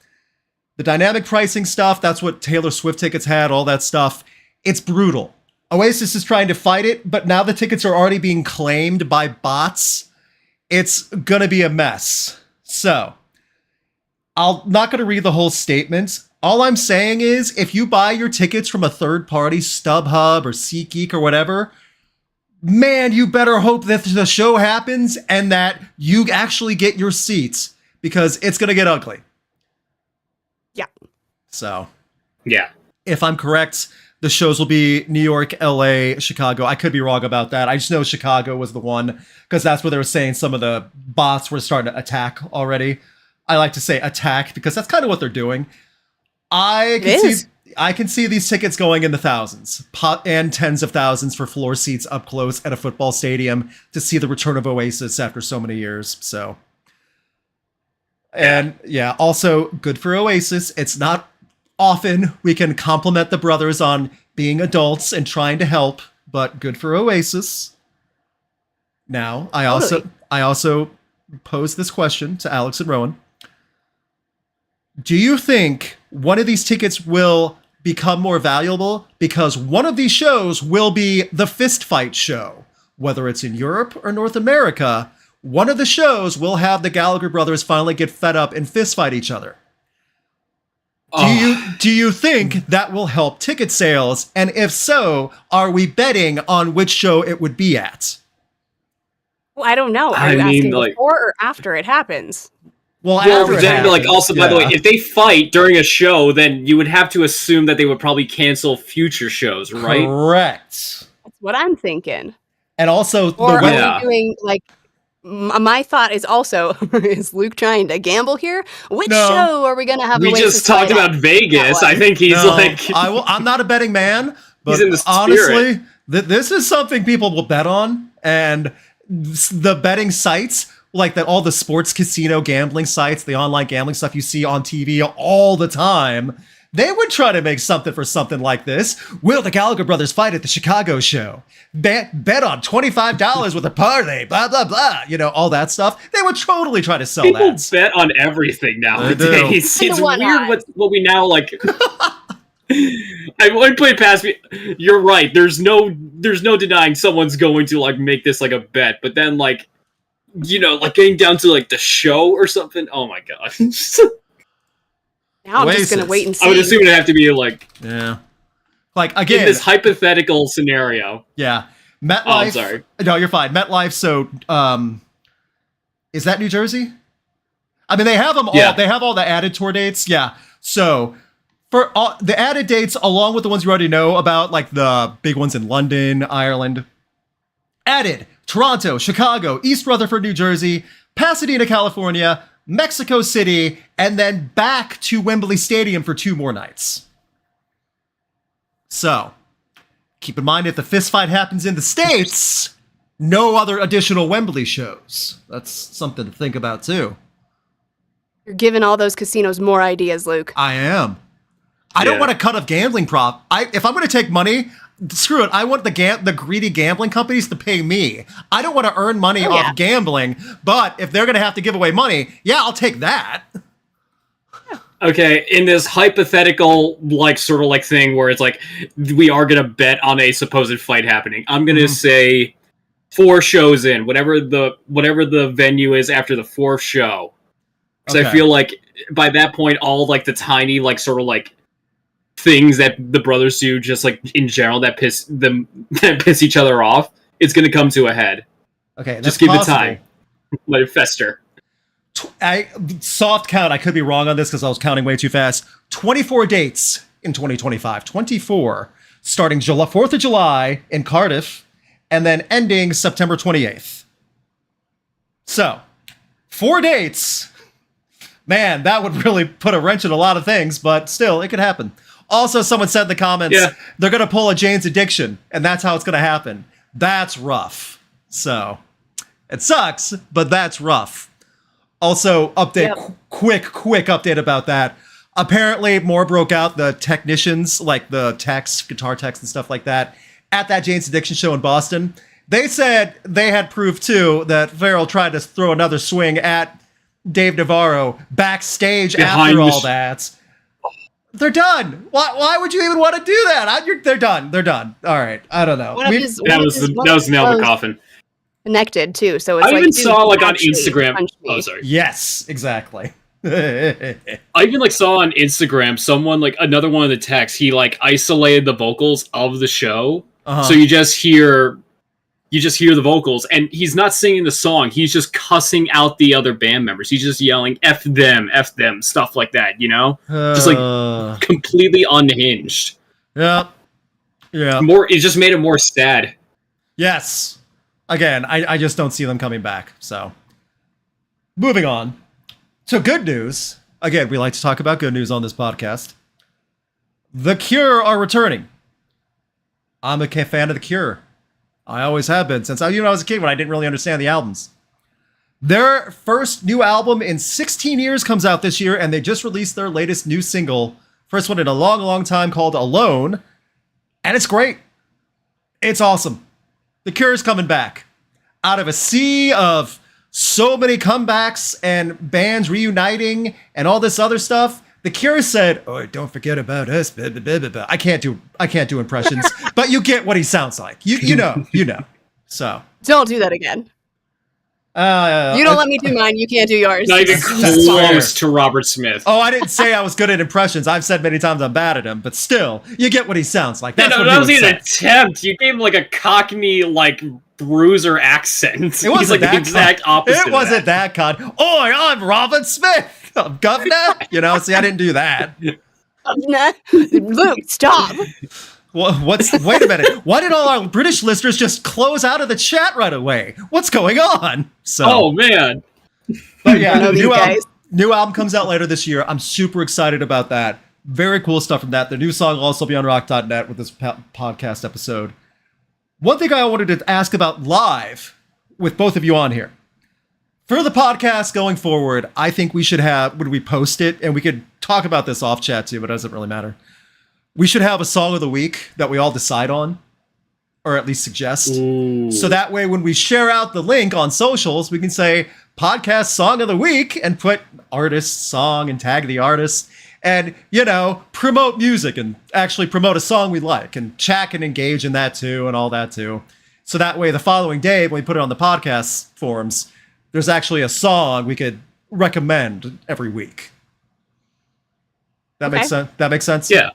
The dynamic pricing stuff, that's what Taylor Swift tickets had, all that stuff. It's brutal. Oasis is trying to fight it, but now the tickets are already being claimed by bots. It's going to be a mess. So, I'm not going to read the whole statement. All I'm saying is, if you buy your tickets from a third-party, StubHub or SeatGeek or whatever, man, you better hope that the show happens and that you actually get your seats, because it's going to get ugly. Yeah. So, yeah. If I'm correct, the shows will be New York, LA, Chicago. I could be wrong about that. I just know Chicago was the one, because that's where they were saying some of the bots were starting to attack already. I like to say attack because that's kind of what they're doing. I It is. can see these tickets going in the thousands and tens of thousands for floor seats up close at a football stadium to see the return of Oasis after so many years. So, and yeah, also good for Oasis. It's not often we can compliment the brothers on being adults and trying to help, but good for Oasis. Now, I also pose this question to Alex and Rowan. Do you think one of these tickets will become more valuable because one of these shows will be the fist fight show? Whether it's in Europe or North America, one of the shows will have the Gallagher brothers finally get fed up and fist fight each other. Do you think that will help ticket sales? And if so, are we betting on which show it would be at? Well, I don't know. Are you asking before or after it happens? Well, then, also, by the way, if they fight during a show, then you would have to assume that they would probably cancel future shows, right? Correct. That's what I'm thinking. And also, are we doing my thought is also, is Luke trying to gamble here? Which show are we going to have? We just talked about Vegas. I think he's I'm not a betting man, but he's in the honestly, this is something people will bet on, and the betting sites, like all the sports casino gambling sites, the online gambling stuff you see on TV all the time, they would try to make something for something like this. Will the Gallagher brothers fight at the Chicago show? Bet on $25 with a parlay, blah, blah, blah. You know, all that stuff. They would totally try to sell that. People bet on everything nowadays. It's weird what we now like. I wouldn't put it past me. You're right. There's no denying someone's going to make this like a bet, but then getting down to the show or something. Oh my god. Now I'm just gonna wait and see. I would assume it'd have to be yeah. Again, in this hypothetical scenario. Yeah. MetLife. Oh, I'm sorry. No, you're fine. MetLife. So, is that New Jersey? I mean, they have them all. Yeah. They have all the added tour dates. Yeah. So for all the added dates, along with the ones you already know about, like the big ones in London, Ireland, added Toronto, Chicago, East Rutherford, New Jersey, Pasadena, California, Mexico City, and then back to Wembley Stadium for 2 more nights. So, keep in mind, if the fist fight happens in the States, no other additional Wembley shows. That's something to think about, too. You're giving all those casinos more ideas, Luke. I am. I don't want a cut of gambling prop. If I'm going to take money, screw it. I want the greedy gambling companies to pay me. I don't want to earn money off gambling, but if they're going to have to give away money, I'll take that. Okay, in this hypothetical, thing where it's we are going to bet on a supposed fight happening, I'm going to say 4 shows in, whatever the venue is after the 4th show. Because I feel like by that point, all the tiny, things that the brothers do, just in general, that piss each other off, it's going to come to a head. Okay, just give it time. Let it fester. Soft count, I could be wrong on this because I was counting way too fast. 24 dates in 2025. 24, starting 4th of July in Cardiff, and then ending September 28th. So, 4 dates. Man, that would really put a wrench in a lot of things, but still, it could happen. Also, someone said in the comments, they're going to pull a Jane's Addiction, and that's how it's going to happen. That's rough. So, it sucks, but that's rough. Also, quick update about that. Apparently, more broke out. The technicians, like the techs, guitar techs and stuff like that, at that Jane's Addiction show in Boston, they said they had proof, too, that Farrell tried to throw another swing at Dave Navarro backstage after all that. They're done. Why would you even want to do that? They're done. They're done. All right. I don't know. That was nail in the coffin. Connected too, so it's I even saw on Instagram. Oh, sorry. Yes, exactly. I even saw on Instagram someone another one of the texts. He isolated the vocals of the show, so you just hear the vocals, and he's not singing the song. He's just cussing out the other band members. He's just yelling "F them," stuff like that. Just completely unhinged. Yeah. It just made it more sad. Yes. Again, I just don't see them coming back. So, moving on to good news. Again, we like to talk about good news on this podcast. The Cure are returning. I'm a fan of The Cure. I always have been since I was a kid when I didn't really understand the albums. Their first new album in 16 years comes out this year, and they just released their latest new single, first one in a long, long time, called Alone, and it's great. It's awesome. The Cure's coming back. Out of a sea of so many comebacks and bands reuniting and all this other stuff, The Cure said, "Oh, don't forget about us." Blah, blah, blah, blah, blah. I can't do impressions, but you get what he sounds like. You know. So Don't do that again. You don't let me do mine. You can't do yours. Not even close to Robert Smith. Oh, I didn't say I was good at impressions. I've said many times I'm bad at them, but still, you get what he sounds like. That's what that he was would an say. attempt. You gave him like a Cockney, like bruiser accent. It wasn't He's like that the exact opposite. It wasn't that con. Oi, I'm Robert Smith, governor. See, I didn't do that. Luke, stop. Wait a minute. Why did all our British listeners just close out of the chat right away? What's going on? Oh, man. But yeah, new album comes out later this year. I'm super excited about that. Very cool stuff from that. The new song will also be on rock.net with this podcast episode. One thing I wanted to ask about live with both of you on here. For the podcast going forward, I think we should have, when we post it, and we could talk about this off chat too, but it doesn't really matter. We should have a song of the week that we all decide on, or at least suggest. Ooh. So that way, when we share out the link on socials, we can say podcast song of the week and put artist song and tag the artist and, promote music and actually promote a song we like and chat and engage in that too and all that too. So that way, the following day, when we put it on the podcast forums, there's actually a song we could recommend every week. That makes sense? That makes sense? Yeah.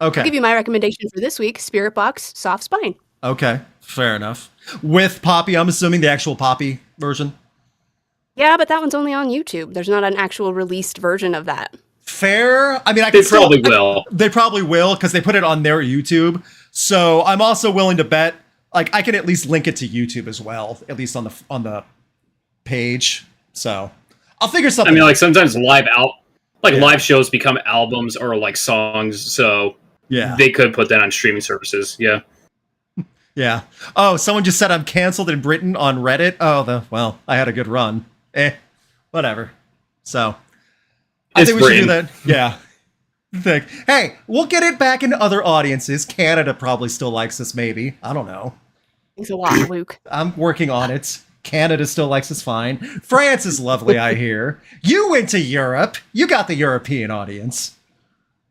Okay. I'll give you my recommendation for this week, Spiritbox, Soft Spine. Okay, fair enough. With Poppy, I'm assuming the actual Poppy version? Yeah, but that one's only on YouTube. There's not an actual released version of that. Fair. I mean, They probably will. They probably will, because they put it on their YouTube. So I'm also willing to bet, like, I can at least link it to YouTube as well, at least on the page. So I'll figure something I mean, out. like, sometimes live shows become albums or, like, songs, so... Yeah. They could put that on streaming services. Yeah. Yeah. Oh, someone just said I'm canceled in Britain on Reddit. Oh, I had a good run. Whatever. So I think we should do that. Yeah. Hey, we'll get it back into other audiences. Canada probably still likes us, maybe. I don't know. Thanks a lot, Luke. I'm working on it. Canada still likes us fine. France is lovely, I hear. You went to Europe. You got the European audience.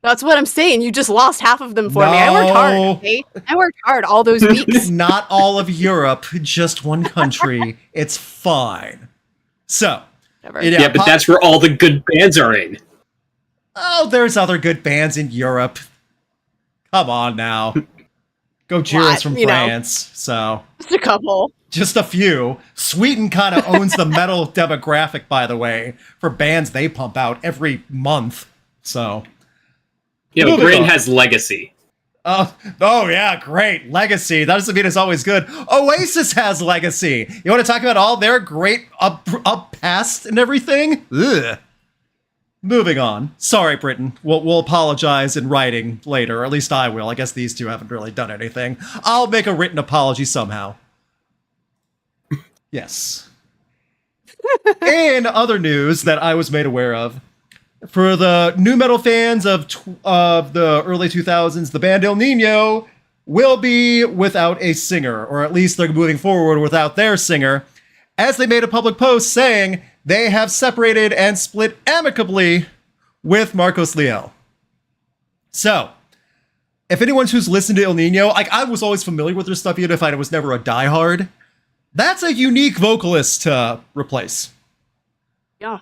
That's what I'm saying. You just lost half of them for me. I worked hard, okay? I worked hard all those weeks. Not all of Europe, just one country. It's fine. So, yeah, but that's where all the good bands are in. Oh, there's other good bands in Europe. Come on now. Gojira's from France, so... Just a couple. Just a few. Sweden kind of owns the metal demographic, by the way, for bands they pump out every month, so... Yeah, but Britain has Legacy. Oh yeah, great. Legacy. That doesn't mean it's always good. Oasis has Legacy. You want to talk about all their great up past and everything? Ugh. Moving on. Sorry, Britain. We'll apologize in writing later, or at least I will. I guess these two haven't really done anything. I'll make a written apology somehow. Yes. In other news that I was made aware of, for the new metal fans of the early 2000s, the band El Nino will be without a singer, or at least they're moving forward without their singer, as they made a public post saying they have separated and split amicably with Marcos Leal. So, if anyone who's listened to El Nino, like, I was always familiar with their stuff, even if I was never a diehard, that's a unique vocalist to replace. Yeah.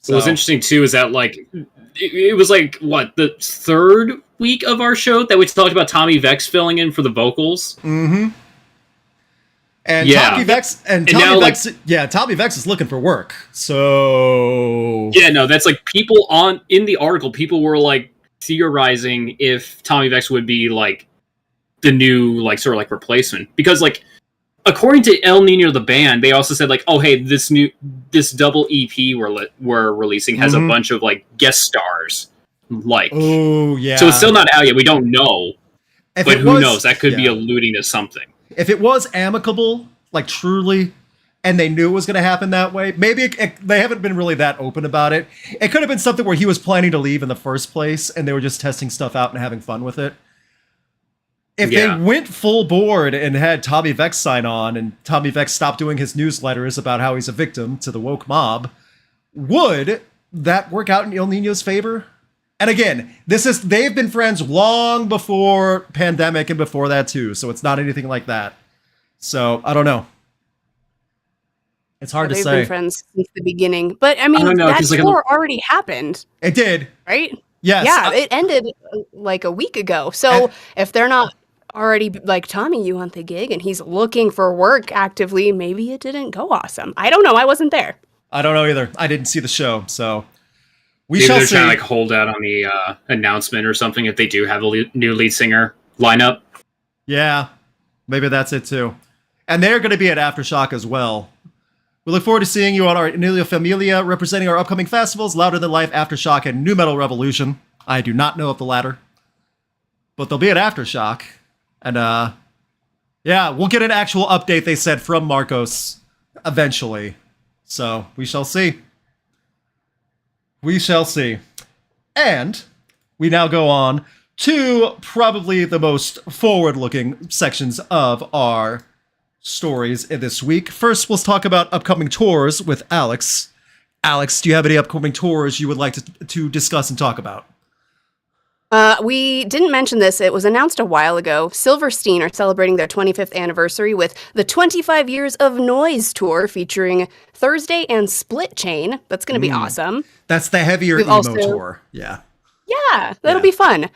So. What was interesting too is that, like, it was like, what, the third week of our show that we talked about Tommy Vex filling in for the vocals. Mm-hmm. And yeah. Tommy Vex Tommy Vex is looking for work. So yeah, no, that's like people in the article, people were like theorizing if Tommy Vex would be like the new, like, sort of like replacement, because, like, according to El Nino the band, they also said, like, oh, hey, this double EP we're releasing has a bunch of, like, guest stars, like. Oh, yeah. So it's still not out yet. We don't know. If But it who was- knows? That could be yeah. alluding to something. If it was amicable, like truly, and they knew it was going to happen that way, maybe they haven't been really that open about it. It could have been something where he was planning to leave in the first place, and they were just testing stuff out and having fun with it. If they went full board and had Tommy Vex sign on, and Tommy Vex stopped doing his newsletters about how he's a victim to the woke mob, would that work out in El Nino's favor? And again, they've been friends long before pandemic and before that too, so it's not anything like that. So I don't know. It's hard to They've say. been friends since the beginning, but I mean, don't know, that 'cause, like, tour already happened, It did. right? Yes. Yeah, it ended like a week ago. So if they're not already like, Tommy, you want the gig, and he's looking for work actively, maybe it didn't go awesome. I don't know. I wasn't there. I don't know either. I didn't see the show, so we Maybe shall they're see. trying to like hold out on the announcement or something if they do have a new lead singer lineup. Yeah, maybe that's it too. And they're going to be at Aftershock as well. We look forward to seeing you on our Emilia Familia representing our upcoming festivals, Louder Than Life, Aftershock, and New Metal Revolution. I do not know of the latter, but they'll be at Aftershock. And yeah, we'll get an actual update, they said, from Marcos eventually. So we shall see. We shall see. And we now go on to probably the most forward-looking sections of our stories in this week. First, we'll talk about upcoming tours with Alex. Alex, do you have any upcoming tours you would like to discuss and talk about? We didn't mention this. It was announced a while ago. Silverstein are celebrating their 25th anniversary with the 25 Years of Noise tour featuring Thursday and Split Chain. That's going to be awesome. That's the heavier We've emo also- tour. Yeah. Yeah, that'll be fun.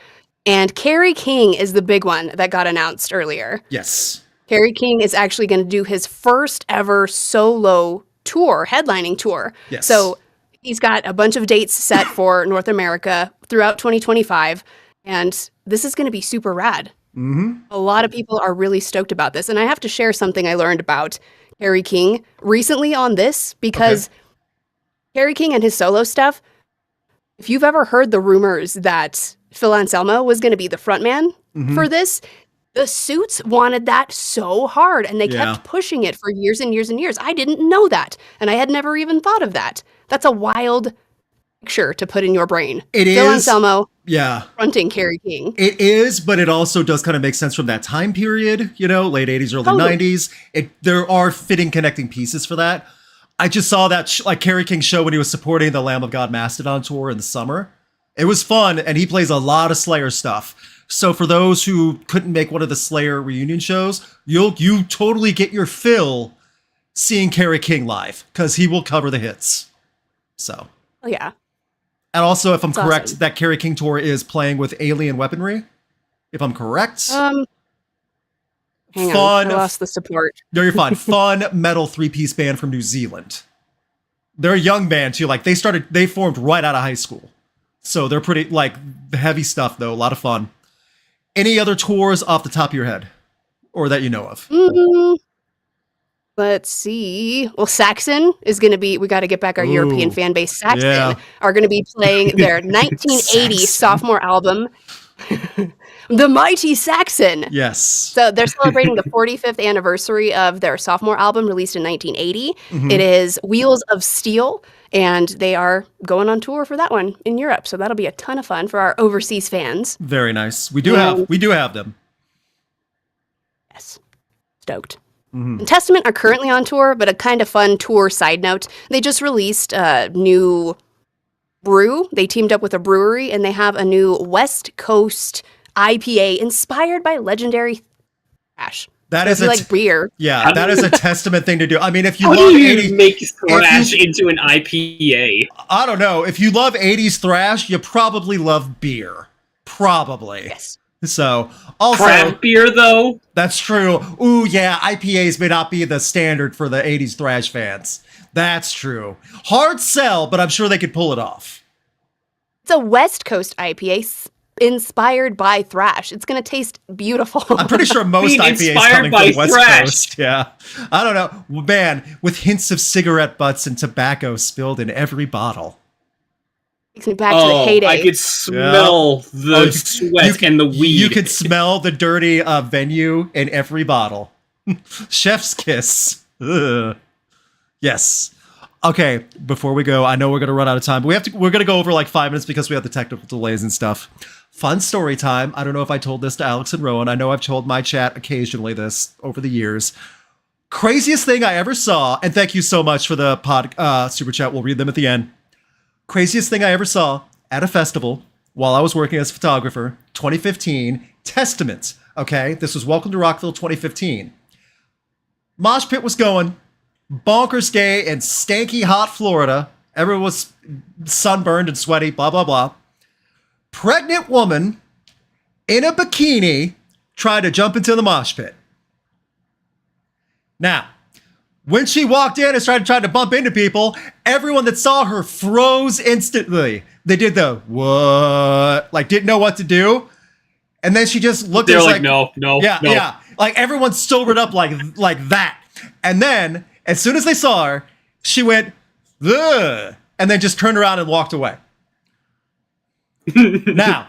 And Kerry King is the big one that got announced earlier. Yes. Kerry King is actually going to do his first ever solo tour, headlining tour. Yes. So he's got a bunch of dates set for North America throughout 2025, and this is going to be super rad. Mm-hmm. A lot of people are really stoked about this, and I have to share something I learned about Kerry King recently on this, because Kerry King and his solo stuff, if you've ever heard the rumors that Phil Anselmo was going to be the frontman for this, the Suits wanted that so hard, and they kept pushing it for years and years and years. I didn't know that, and I had never even thought of that. That's a wild picture to put in your brain. It Phil is. Anselmo Yeah. fronting Kerry King. It is, but it also does kind of make sense from that time period, you know, late 80s, early Totally. 90s. There are fitting connecting pieces for that. I just saw that like Kerry King show when he was supporting the Lamb of God Mastodon tour in the summer. It was fun, and he plays a lot of Slayer stuff. So for those who couldn't make one of the Slayer reunion shows, you totally get your fill seeing Kerry King live, because he will cover the hits. So. Oh, yeah. And also, if I'm That's correct, awesome. that Kerry King tour is playing with alien weaponry. If I'm correct. Hang Fun. on, I lost the support. No, you're fine. Fun metal 3-piece band from New Zealand. They're a young band too. Like they formed right out of high school. So they're pretty like heavy stuff though. A lot of fun. Any other tours off the top of your head? Or that you know of? Let's see. Well, Saxon is going to be, we got to get back our European fan base. Saxon Yeah. are going to be playing their 1980 Saxon. sophomore album, The Mighty Saxon. Yes. So they're celebrating the 45th anniversary of their sophomore album released in 1980. Mhm. It is Wheels of Steel, and they are going on tour for that one in Europe. So that'll be a ton of fun for our overseas fans. Very nice. We do have them. Yes. Stoked. And Testament are currently on tour, but a kind of fun tour side note. They just released a new brew. They teamed up with a brewery, and they have a new West Coast IPA inspired by legendary thrash. That So is if you a like beer. yeah, that is a testament thing to do. I mean, if you How love do you 80s, make thrash into an IPA? I don't know. If you love 80s thrash, you probably love beer. Probably. Yes. So, also, Craft beer, though? that's true. Ooh, yeah, IPAs may not be the standard for the 80s thrash fans. That's true. Hard sell, but I'm sure they could pull it off. It's a West Coast IPA inspired by thrash. It's going to taste beautiful. I'm pretty sure most Being IPAs inspired coming by from West thrash. Coast. Yeah. I don't know. Man, with hints of cigarette butts and tobacco spilled in every bottle. Takes me back to the heyday. I could smell the sweat and the weed. You could smell the dirty venue in every bottle. Chef's kiss. Ugh. Yes. Okay, before we go, I know we're going to run out of time, but we're going to go over like 5 minutes because we have the technical delays and stuff. Fun story time. I don't know if I told this to Alex and Rowan. I know I've told my chat occasionally this over the years. Craziest thing I ever saw, and thank you so much for the super chat. We'll read them at the end. Craziest thing I ever saw at a festival while I was working as a photographer, 2015, Testament. Okay, this was Welcome to Rockville 2015. Mosh pit was going. Bonkers day in stanky hot Florida. Everyone was sunburned and sweaty, blah, blah, blah. Pregnant woman in a bikini tried to jump into the mosh pit. Now, when she walked in and started trying to bump into people, everyone that saw her froze instantly. They did the what? Like, didn't know what to do. And then she just looked at us like, no. Yeah. Like, everyone sobered up like that. And then, as soon as they saw her, she went, ugh, and then just turned around and walked away. Now,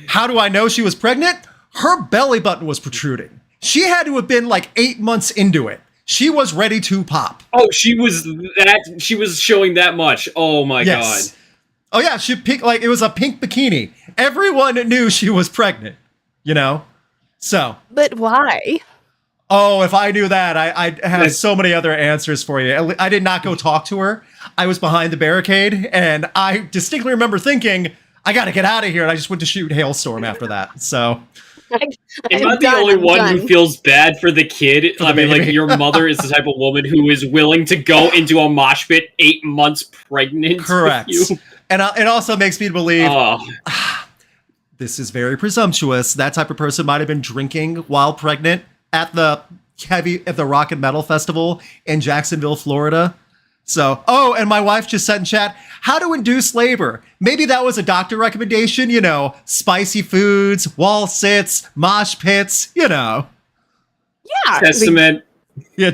how do I know she was pregnant? Her belly button was protruding. She had to have been like 8 months into it. She was ready to pop. Oh, she was showing that much. Oh my God. Oh yeah, it was a pink bikini. Everyone knew she was pregnant, you know? So. But why? Oh, if I knew that, I have so many other answers for you. I did not go talk to her. I was behind the barricade, and I distinctly remember thinking, I gotta get out of here, and I just went to shoot Hailstorm after that, so. Am I the only one who feels bad for the kid? I mean, like, your mother is the type of woman who is willing to go into a mosh pit 8 months pregnant. Correct. With you. And it also makes me believe, this is very presumptuous, that type of person might have been drinking while pregnant at the Rock and Metal Festival in Jacksonville, Florida. So, and my wife just said in chat, how to induce labor. Maybe that was a doctor recommendation, you know, spicy foods, wall sits, mosh pits, you know. Yeah. Testament.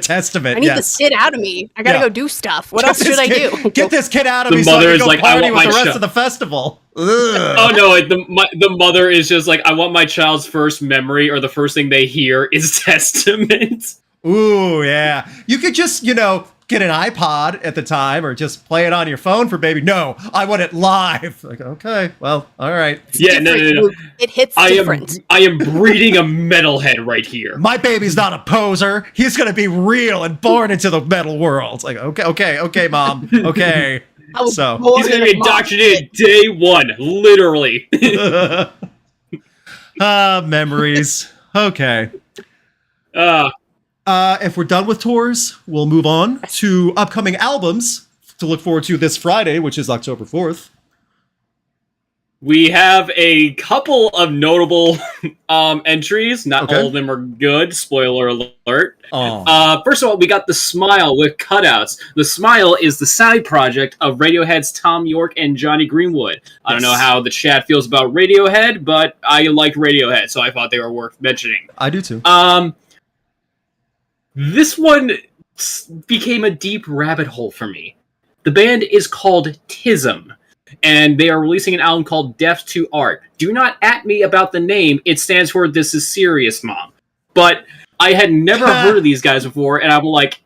Testament, I need the kid out of me. I gotta go do stuff. What else should I do? Get this kid out of me the so I mother can is go like, party I with want the my rest of the festival. Ugh. Oh no, the mother is just like, I want my child's first memory or the first thing they hear is Testament. Ooh, yeah. You could just, you know, get an iPod at the time or just play it on your phone for baby. No, I want it live. Like, okay, well, all right. Yeah, no. It hits different. I am breeding a metalhead right here. My baby's not a poser. He's going to be real and born into the metal world. Like, okay, mom. Okay. So he's going to be indoctrinated day one, literally. Memories. Okay. If we're done with tours, we'll move on to upcoming albums to look forward to this Friday, which is October 4th. We have a couple of notable entries. Not all of them are good. Spoiler alert. First of all, we got The Smile with Cutouts. The Smile is the side project of Radiohead's Tom York and Johnny Greenwood. I don't know how the chat feels about Radiohead, but I like Radiohead, so I thought they were worth mentioning. I do too. This one became a deep rabbit hole for me. The band is called TISM, and they are releasing an album called Deaf to Art. Do not at me about the name. It stands for This Is Serious, Mom. But I had never heard of these guys before, and I'm like,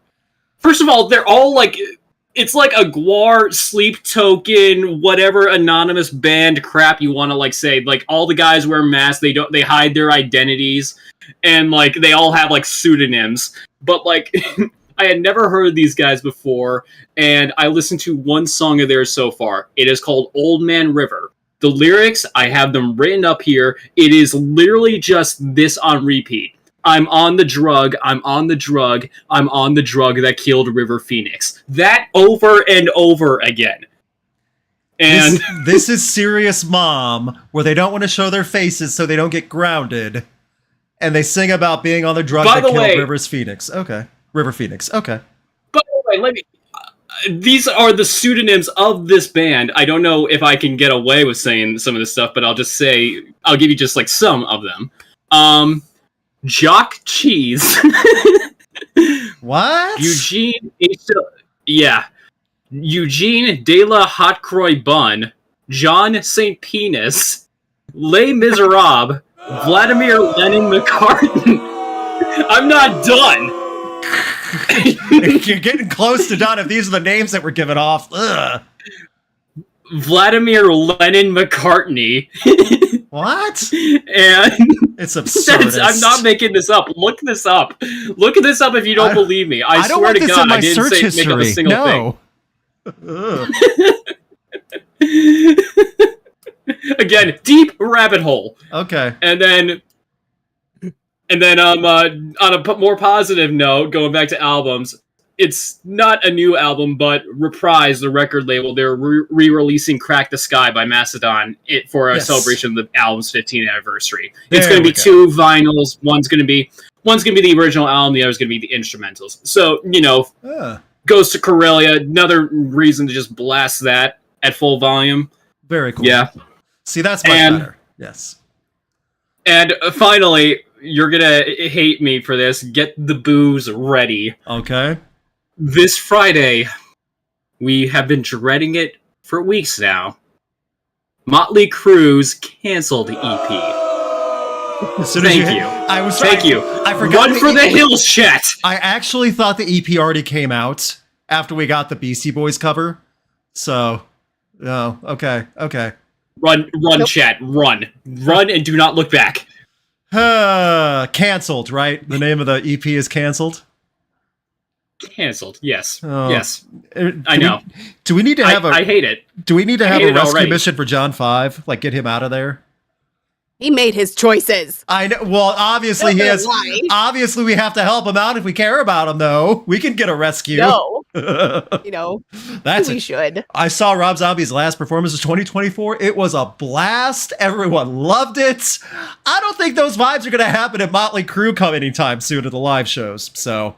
first of all, they're all like, it's like a Gwar, Sleep Token, whatever anonymous band crap you want to like say. Like, all the guys wear masks, they hide their identities, and like they all have like pseudonyms. But like I had never heard of these guys before, and I listened to one song of theirs so far. It is called Old Man River. The lyrics, I have them written up here. It is literally just this on repeat. I'm on the drug, I'm on the drug, I'm on the drug that killed River Phoenix. That over and over again. And this is Serious Mom, where they don't want to show their faces so they don't get grounded. And they sing about being on the drug that killed River Phoenix. Okay. River Phoenix. Okay. By the way, these are the pseudonyms of this band. I don't know if I can get away with saying some of this stuff, but I'll give you just like some of them. Jock Cheese. What? Eugene De La Hot Croy Bun. John St. Penis, Les Miserables, Vladimir Lenin McCartney. I'm not done. You're getting close to done if these are the names that were given off. Ugh. Vladimir Lenin McCartney. What? And it's absurd. I'm not making this up. Look this up. Look this up if you don't believe me. I don't swear want to this God, in my I didn't search say history. make up a single thing. Again, deep rabbit hole. Okay. And then on a more positive note, going back to albums, it's not a new album, but Reprise, the record label, they're re-releasing "Crack the Sky" by Mastodon for a celebration of the album's 15th anniversary. It's going to be 2 vinyls. One's going to be the original album. The other's going to be the instrumentals. So goes to Corellia. Another reason to just blast that at full volume. Very cool. Yeah. See, that's much better. Yes. And finally, you're gonna hate me for this. Get the booze ready. Okay. This Friday, we have been dreading it for weeks now. Motley Crue's canceled EP. Thank you. I forgot. Run for the hills, chat. I actually thought the EP already came out after we got the Beastie Boys cover. So, okay. Run, chat. Run, and do not look back. Cancelled, right? The name of the EP is canceled. Canceled. Yes. Oh. Yes. I know. Do we need to have I hate it. Do we need to have a rescue already. mission for John 5? Like, get him out of there? He made his choices. I know. Well, obviously he has. Why. Obviously, we have to help him out if we care about him, though. We can get a rescue. No. That's we should. I saw Rob Zombie's last performance of 2024. It was a blast. Everyone loved it. I don't think those vibes are going to happen at Motley Crue come anytime soon at the live shows. So,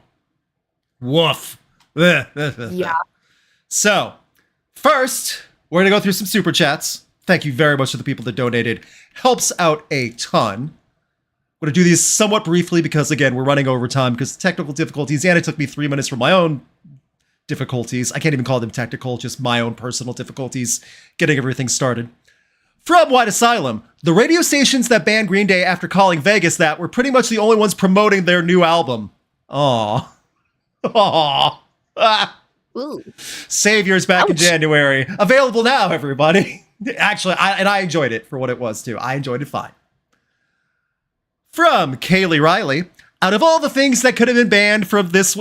woof. Yeah. So, first, we're going to go through some super chats. Thank you very much to the people that donated. Helps out a ton. I'm going to do these somewhat briefly because, again, we're running over time because of technical difficulties, and it took me 3 minutes for my own difficulties. I can't even call them technical, just my own personal difficulties getting everything started. From White Asylum, the radio stations that banned Green Day after calling Vegas that were pretty much the only ones promoting their new album. Aww. Ooh. Saviors back in Ouch. January. Available now, everybody. Actually, I enjoyed it for what it was, too. I enjoyed it fine. From Kaylee Riley, out of all the things that could have been banned for this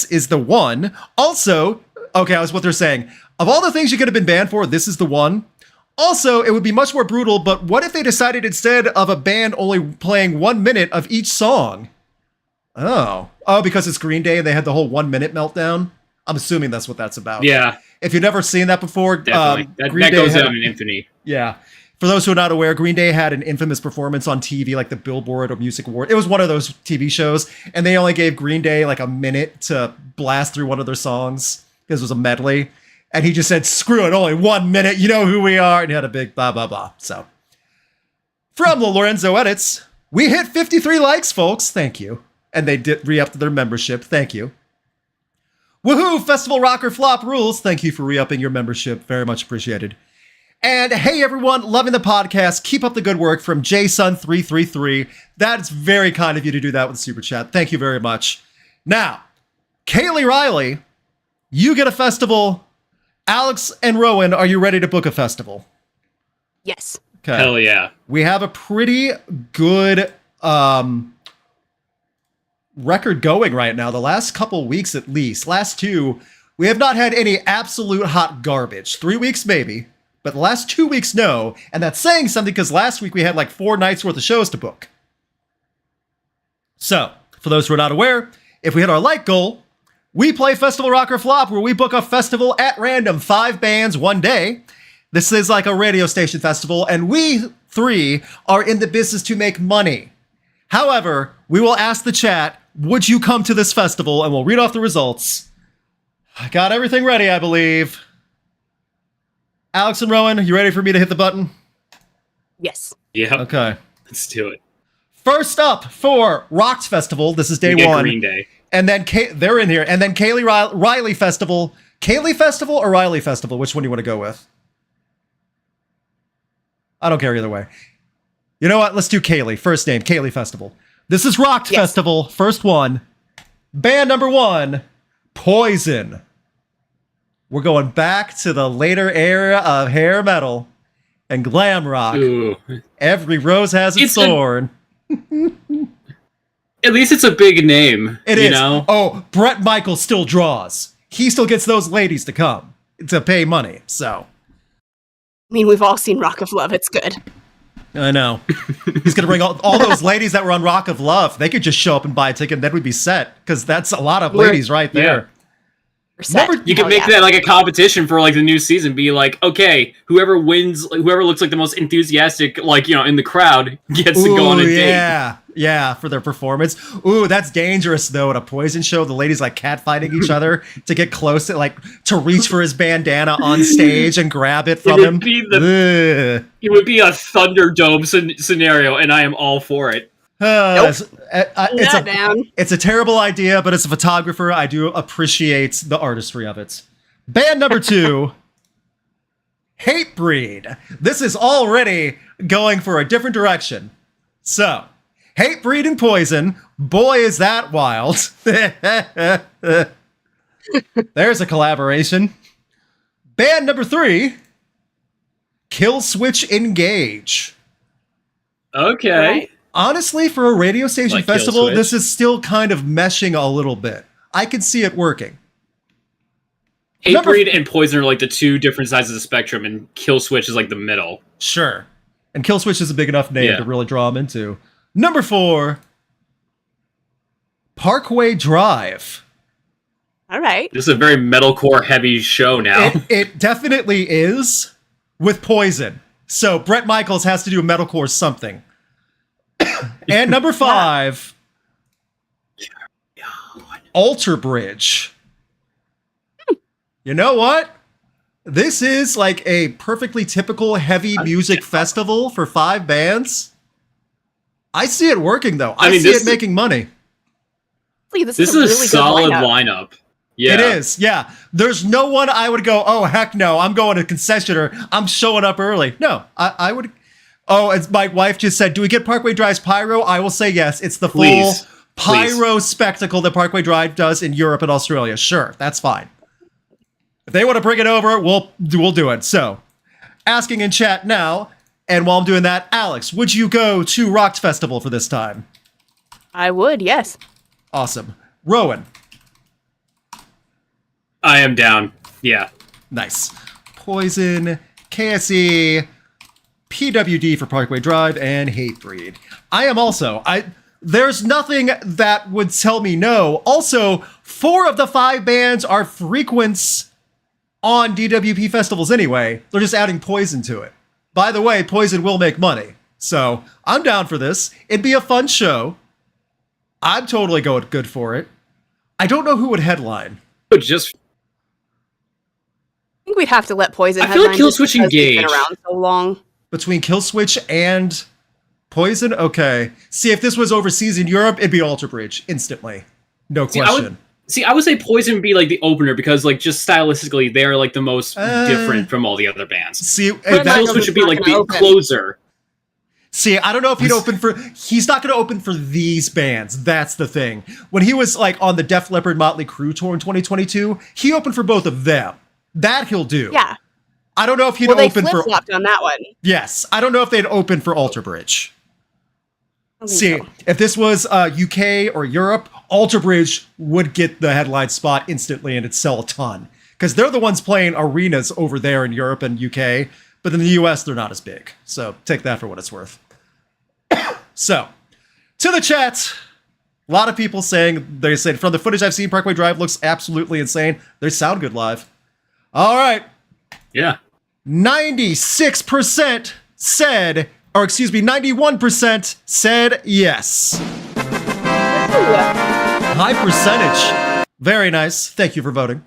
is the one. Also, okay, I was what they're saying. Of all the things you could have been banned for, this is the one. Also, it would be much more brutal, but what if they decided instead of a band only playing 1 minute of each song? Oh, because it's Green Day and they had the whole 1 minute meltdown? I'm assuming that's what that's about. Yeah. If you've never seen that before, Definitely. That goes down in infamy. Yeah. For those who are not aware, Green Day had an infamous performance on TV, like the Billboard or Music Award. It was one of those TV shows, and they only gave Green Day like a minute to blast through one of their songs because it was a medley. And he just said, screw it, only 1 minute, you know who we are. And he had a big blah, blah, blah. So, from Lorenzo Edits, we hit 53 likes, folks. Thank you. And they did re-upped their membership. Thank you. Woohoo! Festival Rocker Flop rules. Thank you for re-upping your membership. Very much appreciated. And hey, everyone, loving the podcast. Keep up the good work from JSun333. That's very kind of you to do that with the super chat. Thank you very much. Now, Kaylee Riley, you get a festival. Alex and Rowan, are you ready to book a festival? Yes. Okay. Hell yeah. We have a pretty good record going right now. The last couple weeks at least. Last 2, we have not had any absolute hot garbage. 3 weeks maybe, but the last 2 weeks no. And that's saying something because last week we had like 4 nights worth of shows to book. So, for those who are not aware, if we hit our like goal, we play Festival Rock or Flop, where we book a festival at random, 5 bands one day. This is like a radio station festival, and we 3 are in the business to make money. However, we will ask the chat, would you come to this festival? And we'll read off the results. I got everything ready, I believe. Alex and Rowan, you ready for me to hit the button? Yes. Yeah. Okay. Let's do it. First up for Rocks Festival, this is day We get 1. Green Day. And then they're in here. And then Kaylee Riley Festival. Kaylee Festival or Riley Festival? Which one do you want to go with? I don't care either way. You know what? Let's do Kaylee. First name, Kaylee Festival. This is Rocked Yes. Festival. First one. Band number 1, Poison. We're going back to the later era of hair metal and glam rock. Ooh. Every rose has its thorn. At least it's a big name. It you is. know? Oh, Bret Michaels still draws. He still gets those ladies to come to pay money. So I mean, we've all seen Rock of Love. It's good. I know. He's going to bring all those ladies that were on Rock of Love. They could just show up and buy a ticket and then we'd be set. Because that's a lot of ladies right there. We're set. You can make that like a competition for like the new season. Be like, okay, whoever wins, whoever looks like the most enthusiastic, like, you know, in the crowd gets to go on a date. Yeah, for their performance. Ooh, that's dangerous though. At a Poison show, the ladies like catfighting each other to get close to to reach for his bandana on stage and grab it from him. It would be a Thunderdome scenario, and I am all for it. It's a terrible idea, but as a photographer, I do appreciate the artistry of it. Band number 2, Hatebreed. This is already going for a different direction. So, Hatebreed and Poison. Boy, is that wild. There's a collaboration. Band number 3, Killswitch Engage. Okay. Right. Honestly, for a radio station Like festival, Killswitch. this is still kind of meshing a little bit. I can see it working. Hatebreed and Poison are like the two different sides of the spectrum, and Killswitch is like the middle. Sure. And Killswitch is a big enough name to really draw them into. Number 4, Parkway Drive. All right. This is a very metalcore heavy show now. It definitely is with Poison. So Bret Michaels has to do a metalcore something. And number 5, Alter Bridge. You know what? This is like a perfectly typical heavy music festival for 5 bands. I see it working though. I see it making money. This is a a really solid good lineup. Yeah. It is, yeah. There's no one I would go, oh, heck no, I'm going to concessioner. I'm showing up early. No, I would... Oh, as my wife just said, do we get Parkway Drive's pyro? I will say yes. It's the full pyro spectacle that Parkway Drive does in Europe and Australia. Sure, that's fine. If they want to bring it over, we'll do it. So, asking in chat now, and while I'm doing that, Alex, would you go to Rocked Festival for this time? I would, yes. Awesome. Rowan. I am down. Yeah. Nice. Poison, KSE, PWD for Parkway Drive, and Hatebreed. I am also. There's nothing that would tell me no. Also, 4 of the 5 bands are frequents on DWP festivals anyway. They're just adding Poison to it. By the way, Poison will make money. So, I'm down for this. It'd be a fun show. I'm totally going good for it. I don't know who would headline. But just... I think we'd have to let Poison I feel like headline just Killswitch because they've Engage. been around so long. Between Killswitch and Poison? Okay. See, if this was overseas in Europe, it'd be Alter Bridge instantly. No question. I would say Poison would be like the opener because, like, just stylistically, they are like the most different from all the other bands. See, Killswitch would be like the closer. See, I don't know if he'd open for... He's not going to open for these bands. That's the thing. When he was like on the Def Leppard Motley Crue tour in 2022, he opened for both of them. That he'll do. Yeah. I don't know if he'd they open for... flip-flopped on that one. Yes. I don't know if they'd open for Alter Bridge. See, so. if this was UK or Europe, Alter Bridge would get the headline spot instantly and it'd sell a ton. Because they're the ones playing arenas over there in Europe and UK, but in the US, they're not as big. So take that for what it's worth. So, to the chat, a lot of people saying, they said, from the footage I've seen, Parkway Drive looks absolutely insane. They sound good live. All right. Yeah. 96% said, or excuse me, 91% said yes. High percentage. Very nice. Thank you for voting.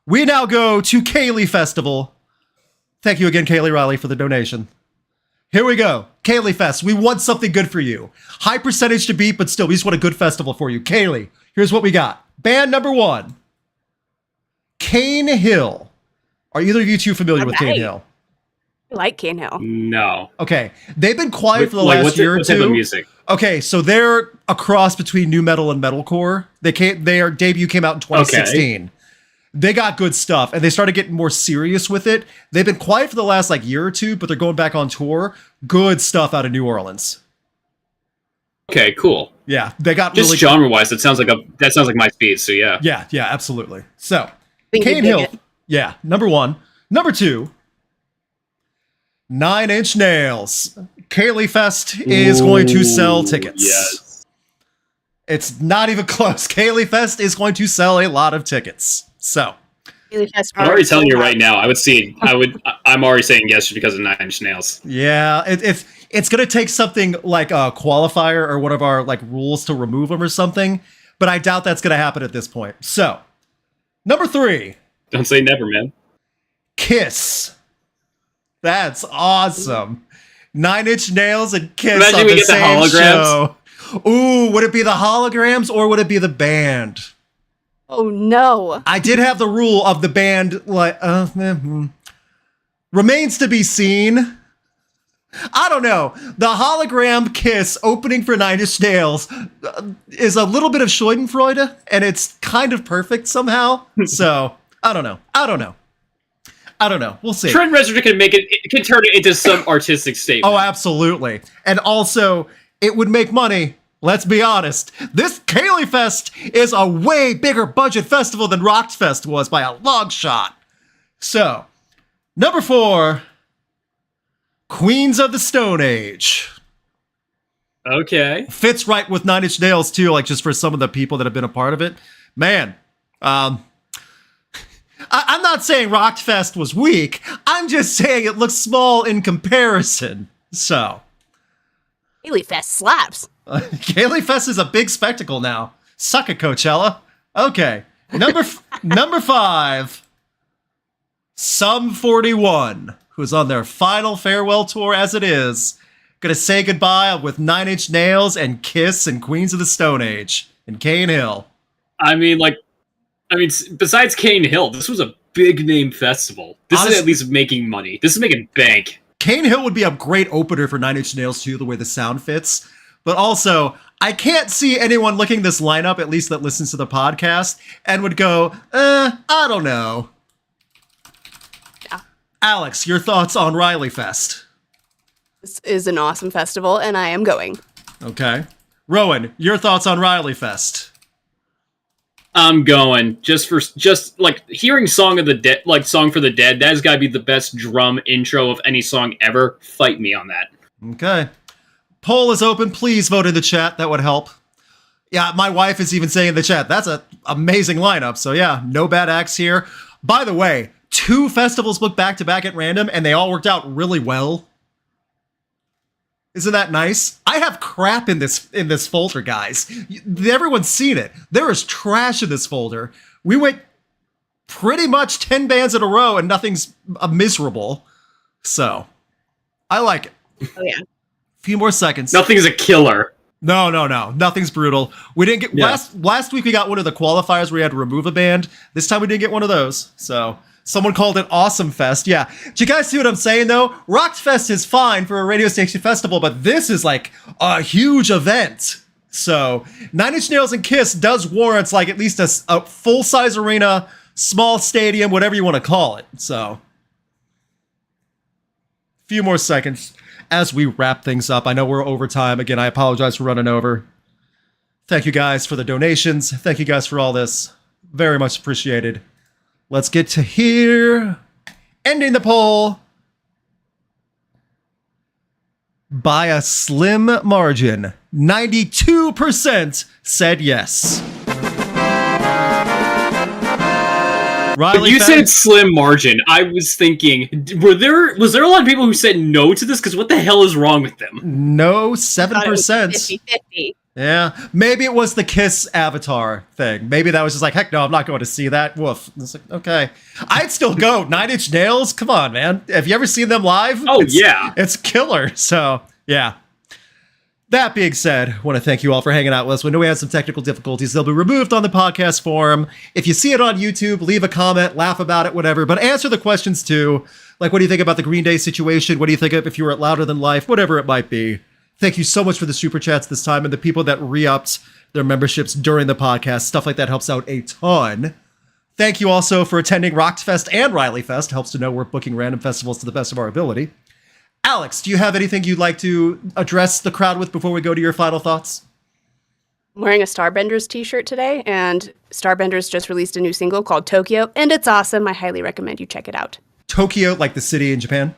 We now go to Kaylee Festival. Thank you again, Kaylee Riley, for the donation. Here we go. Kaylee Fest. We want something good for you. High percentage to beat, but still, we just want a good festival for you. Kaylee, here's what we got. Band number 1. Cane Hill. Are either of you two familiar with Cane Hill? I like Cane Hill. No. Okay, they've been quiet for the Like, last year or what type of two. music? Okay, so they're a cross between new metal and metalcore. Their debut came out in 2016. They got good stuff, and they started getting more serious with it. They've been quiet for the last like year or two, but they're going back on tour. Good stuff out of New Orleans. Okay, cool. Yeah, they got Just really genre-wise, that sounds like my speed. So yeah. Yeah, absolutely. So, Think you'd Cane dig Hill, it. yeah, number 1. Number 2, 9 Inch Nails. Kaylee Fest is going to sell tickets. Yes. It's not even close. Kaylee Fest is going to sell a lot of tickets. So, Really fast I'm already telling you sold right out. now. I'm already saying yes just because of 9 Inch Nails. yeah, it's going to take something like a qualifier or one of our like rules to remove them or something, but I doubt that's going to happen at this point. So, number 3, Don't say never, man. Kiss. That's awesome. 9 Inch Nails and Kiss Imagine on we the get the same holograms. show. Ooh, would it be the holograms or would it be the band? Oh no. I did have the rule of the band, like, remains to be seen. I don't know. The hologram Kiss opening for 9 Inch Nails is a little bit of Schadenfreude, and it's kind of perfect somehow. So, I don't know. We'll see. Trent Reznor can turn it into some artistic statement. Oh, absolutely. And also, it would make money. Let's be honest. This Kaylee Fest is a way bigger budget festival than Rockfest was by a long shot. So, number 4, Queens of the Stone Age. Okay. Fits right with 9 Inch Nails too, like just for some of the people that have been a part of it. Man, I'm not saying Rockfest was weak. I'm just saying it looks small in comparison. So, Really fast slaps. Kaylee Fest is a big spectacle now. Suck it, Coachella. Okay, number 5, Sum 41, who's on their final farewell tour as it is, gonna say goodbye with 9 Inch Nails and Kiss and Queens of the Stone Age in Cane Hill. I mean, besides Cane Hill, this was a big name festival. This is at least making money. This is making bank. Cane Hill would be a great opener for 9 Inch Nails too, the way the sound fits. But also, I can't see anyone looking this lineup, at least that listens to the podcast, and would go, I don't know. Yeah. Alex, your thoughts on Riley Fest? This is an awesome festival, and I am going. Okay. Rowan, your thoughts on Riley Fest? I'm going just like hearing Song of the Dead, like Song for the Dead. That has got to be the best drum intro of any song ever. Fight me on that. Okay. Poll is open. Please vote in the chat. That would help. Yeah, my wife is even saying in the chat, that's an amazing lineup. So yeah, no bad acts here. By the way, 2 festivals booked back to back at random, and they all worked out really well. Isn't that nice? I have crap in this folder, guys. Everyone's seen it. There is trash in this folder. We went pretty much 10 bands in a row, and nothing's miserable. So, I like it. Oh yeah. Few more seconds. Nothing's a killer. No. Nothing's brutal. We didn't get last week we got one of the qualifiers where we had to remove a band. This time we didn't get one of those. So someone called it Awesome Fest. Yeah. Do you guys see what I'm saying though? Rockfest is fine for a radio station festival, but this is like a huge event. So 9 Inch Nails and Kiss does warrant like at least a full-size arena, small stadium, whatever you want to call it. So few more seconds as we wrap things up. I know we're over time. Again, I apologize for running over. Thank you guys for the donations. Thank you guys for all this. Very much appreciated. Let's get to here. Ending the poll by a slim margin. 92% said yes. Riley, You said slim margin. I was thinking, was there a lot of people who said no to this? Because what the hell is wrong with them? no, I thought it was 7%. 50-50. Yeah, maybe it was the Kiss Avatar thing. Maybe that was just like, heck no, I'm not going to see that. Woof. It's like, okay. I'd still go. 9 Inch Nails? Come on, man. Have you ever seen them live? Oh, yeah. It's killer. So, yeah. That being said, I want to thank you all for hanging out with us. We know we had some technical difficulties. They'll be removed on the podcast forum. If you see it on YouTube, leave a comment, laugh about it, whatever. But answer the questions too. Like, what do you think about the Green Day situation? What do you think of if you were at Louder Than Life? Whatever it might be. Thank you so much for the super chats this time and the people that re-upped their memberships during the podcast. Stuff like that helps out a ton. Thank you also for attending Rockfest and Riley Fest. Helps to know we're booking random festivals to the best of our ability. Alex, do you have anything you'd like to address the crowd with before we go to your final thoughts? I'm wearing a Starbenders t-shirt today, and Starbenders just released a new single called Tokyo, and it's awesome. I highly recommend you check it out. Tokyo, like the city in Japan?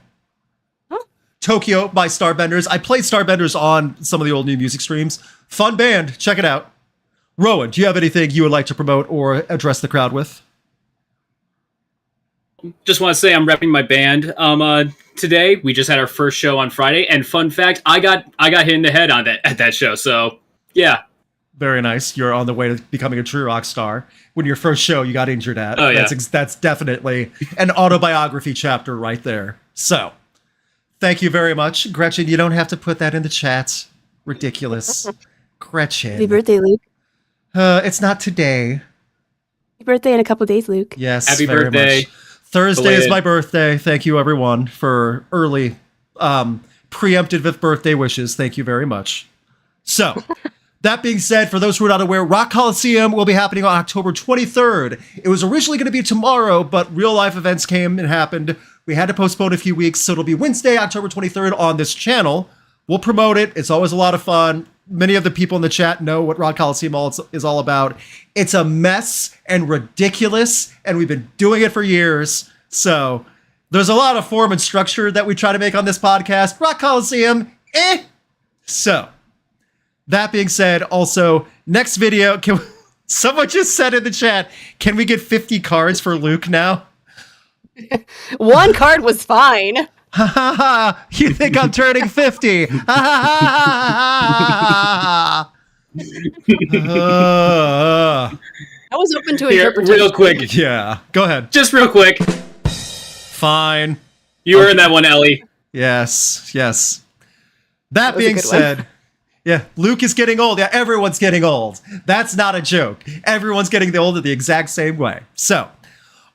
Huh? Tokyo by Starbenders. I played Starbenders on some of the old new music streams. Fun band. Check it out. Rowan, do you have anything you would like to promote or address the crowd with? Just want to say I'm repping my band. Today we just had our first show on Friday, and fun fact, I got hit in the head on that at that show. So yeah, very nice. You're on the way to becoming a true rock star. When your first show you got injured at. Oh yeah, that's definitely an autobiography chapter right there. So thank you very much, Gretchen. You don't have to put that in the chat. Ridiculous, Gretchen. Happy birthday, Luke. It's not today. Happy birthday in a couple days, Luke. Yes, happy very birthday. Much. Thursday Belated. is my birthday. Thank you, everyone, for early preemptive birthday wishes. Thank you very much. So, that being said, for those who are not aware, Rock Coliseum will be happening on October 23rd. It was originally going to be tomorrow, but real life events came and happened. We had to postpone a few weeks, so it'll be Wednesday, October 23rd on this channel. We'll promote it. It's always a lot of fun. Many of the people in the chat know what Rock Coliseum is all about. It's a mess and ridiculous, and we've been doing it for years. So there's a lot of form and structure that we try to make on this podcast. Rock Coliseum, eh. So that being said, also, next video, someone just said in the chat, can we get 50 cards for Luke now? One card was fine. Ha ha ha! You think I'm turning 50? Ha ha ha ha! I was open to Here, interpretation. real quick, Yeah, go ahead. just real quick. Fine. You were in that one, Ellie. Yes, yes. That was a being good one. said, yeah, Luke is getting old. Yeah, everyone's getting old. That's not a joke. Everyone's getting old the exact same way. So,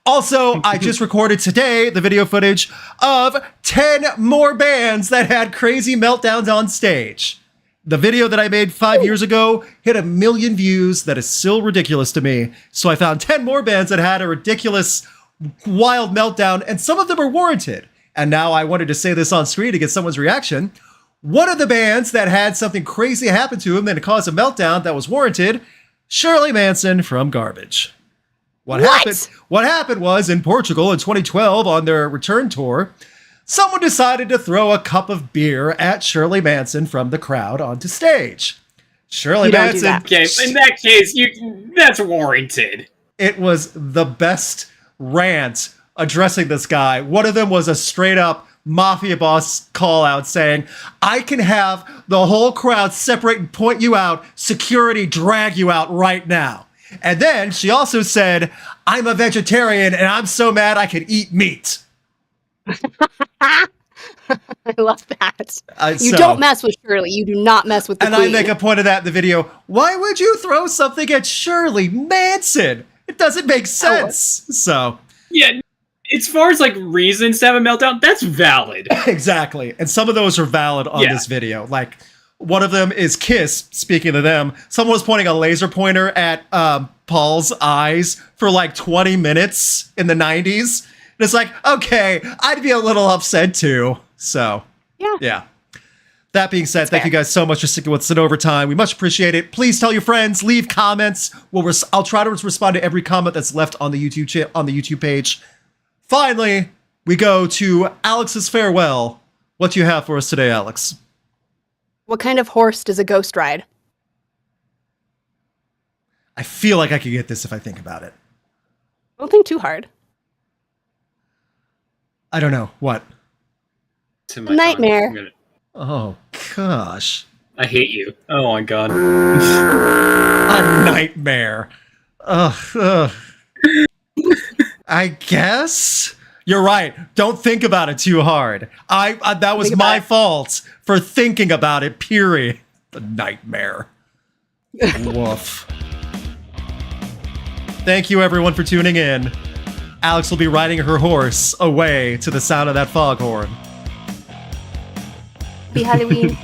also, I just recorded today the video footage of 10 more bands that had crazy meltdowns on stage. The video that I made 5 years ago hit 1 million views. That is still ridiculous to me. So I found 10 more bands that had a ridiculous, wild meltdown, and some of them are warranted. And now I wanted to say this on screen to get someone's reaction. One of the bands that had something crazy happen to him and caused a meltdown that was warranted, Shirley Manson from Garbage. What happened was in Portugal in 2012 on their return tour, someone decided to throw a cup of beer at Shirley Manson from the crowd onto stage. Shirley You don't do Manson. that. Okay, in that case, that's warranted. It was the best rant addressing this guy. One of them was a straight up mafia boss call out saying, I can have the whole crowd separate and point you out, security drag you out right now. And then she also said, I'm a vegetarian and I'm so mad I could eat meat. I love that. You So- don't mess with Shirley. You do not mess with the And queen. I make a point of that in the video. Why would you throw something at Shirley Manson? It doesn't make sense. So, Yeah, as far as like reasons to have a meltdown, that's valid. exactly. And some of those are valid on Yeah. this video. Like, one of them is Kiss, speaking of them. Someone was pointing a laser pointer at Paul's eyes for like 20 minutes in the 90s. And it's like, okay, I'd be a little upset too. So, yeah. That being said, thank you guys so much for sticking with us in overtime. We much appreciate it. Please tell your friends, leave comments. I'll try to respond to every comment that's left on the YouTube page. Finally, we go to Alex's farewell. What do you have for us today, Alex? What kind of horse does a ghost ride? I feel like I could get this if I think about it. Don't think too hard. I don't know. What? To my Nightmare. tongue. Oh, gosh. I hate you. Oh my god. A nightmare. Ugh. I guess you're right. Don't think about it too hard. That was my fault for thinking about it. Period. The nightmare. Woof. Thank you, everyone, for tuning in. Alex will be riding her horse away to the sound of that foghorn. Happy Halloween.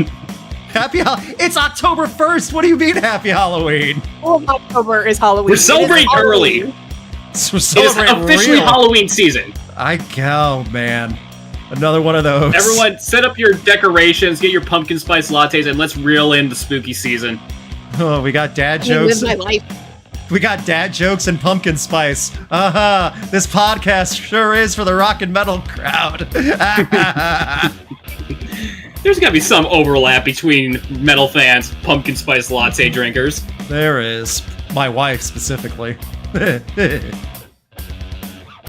It's October 1st. What do you mean Happy Halloween? All of October is Halloween. We're celebrating early. We're It is celebrating officially real. Halloween season. Oh, man. Another one of those. Everyone, set up your decorations, get your pumpkin spice lattes, and let's reel in the spooky season. Oh, we got dad I jokes. live my life. We got dad jokes and pumpkin spice. This podcast sure is for the rock and metal crowd. There's gotta be some overlap between metal fans, pumpkin spice latte drinkers. There is. My wife, specifically.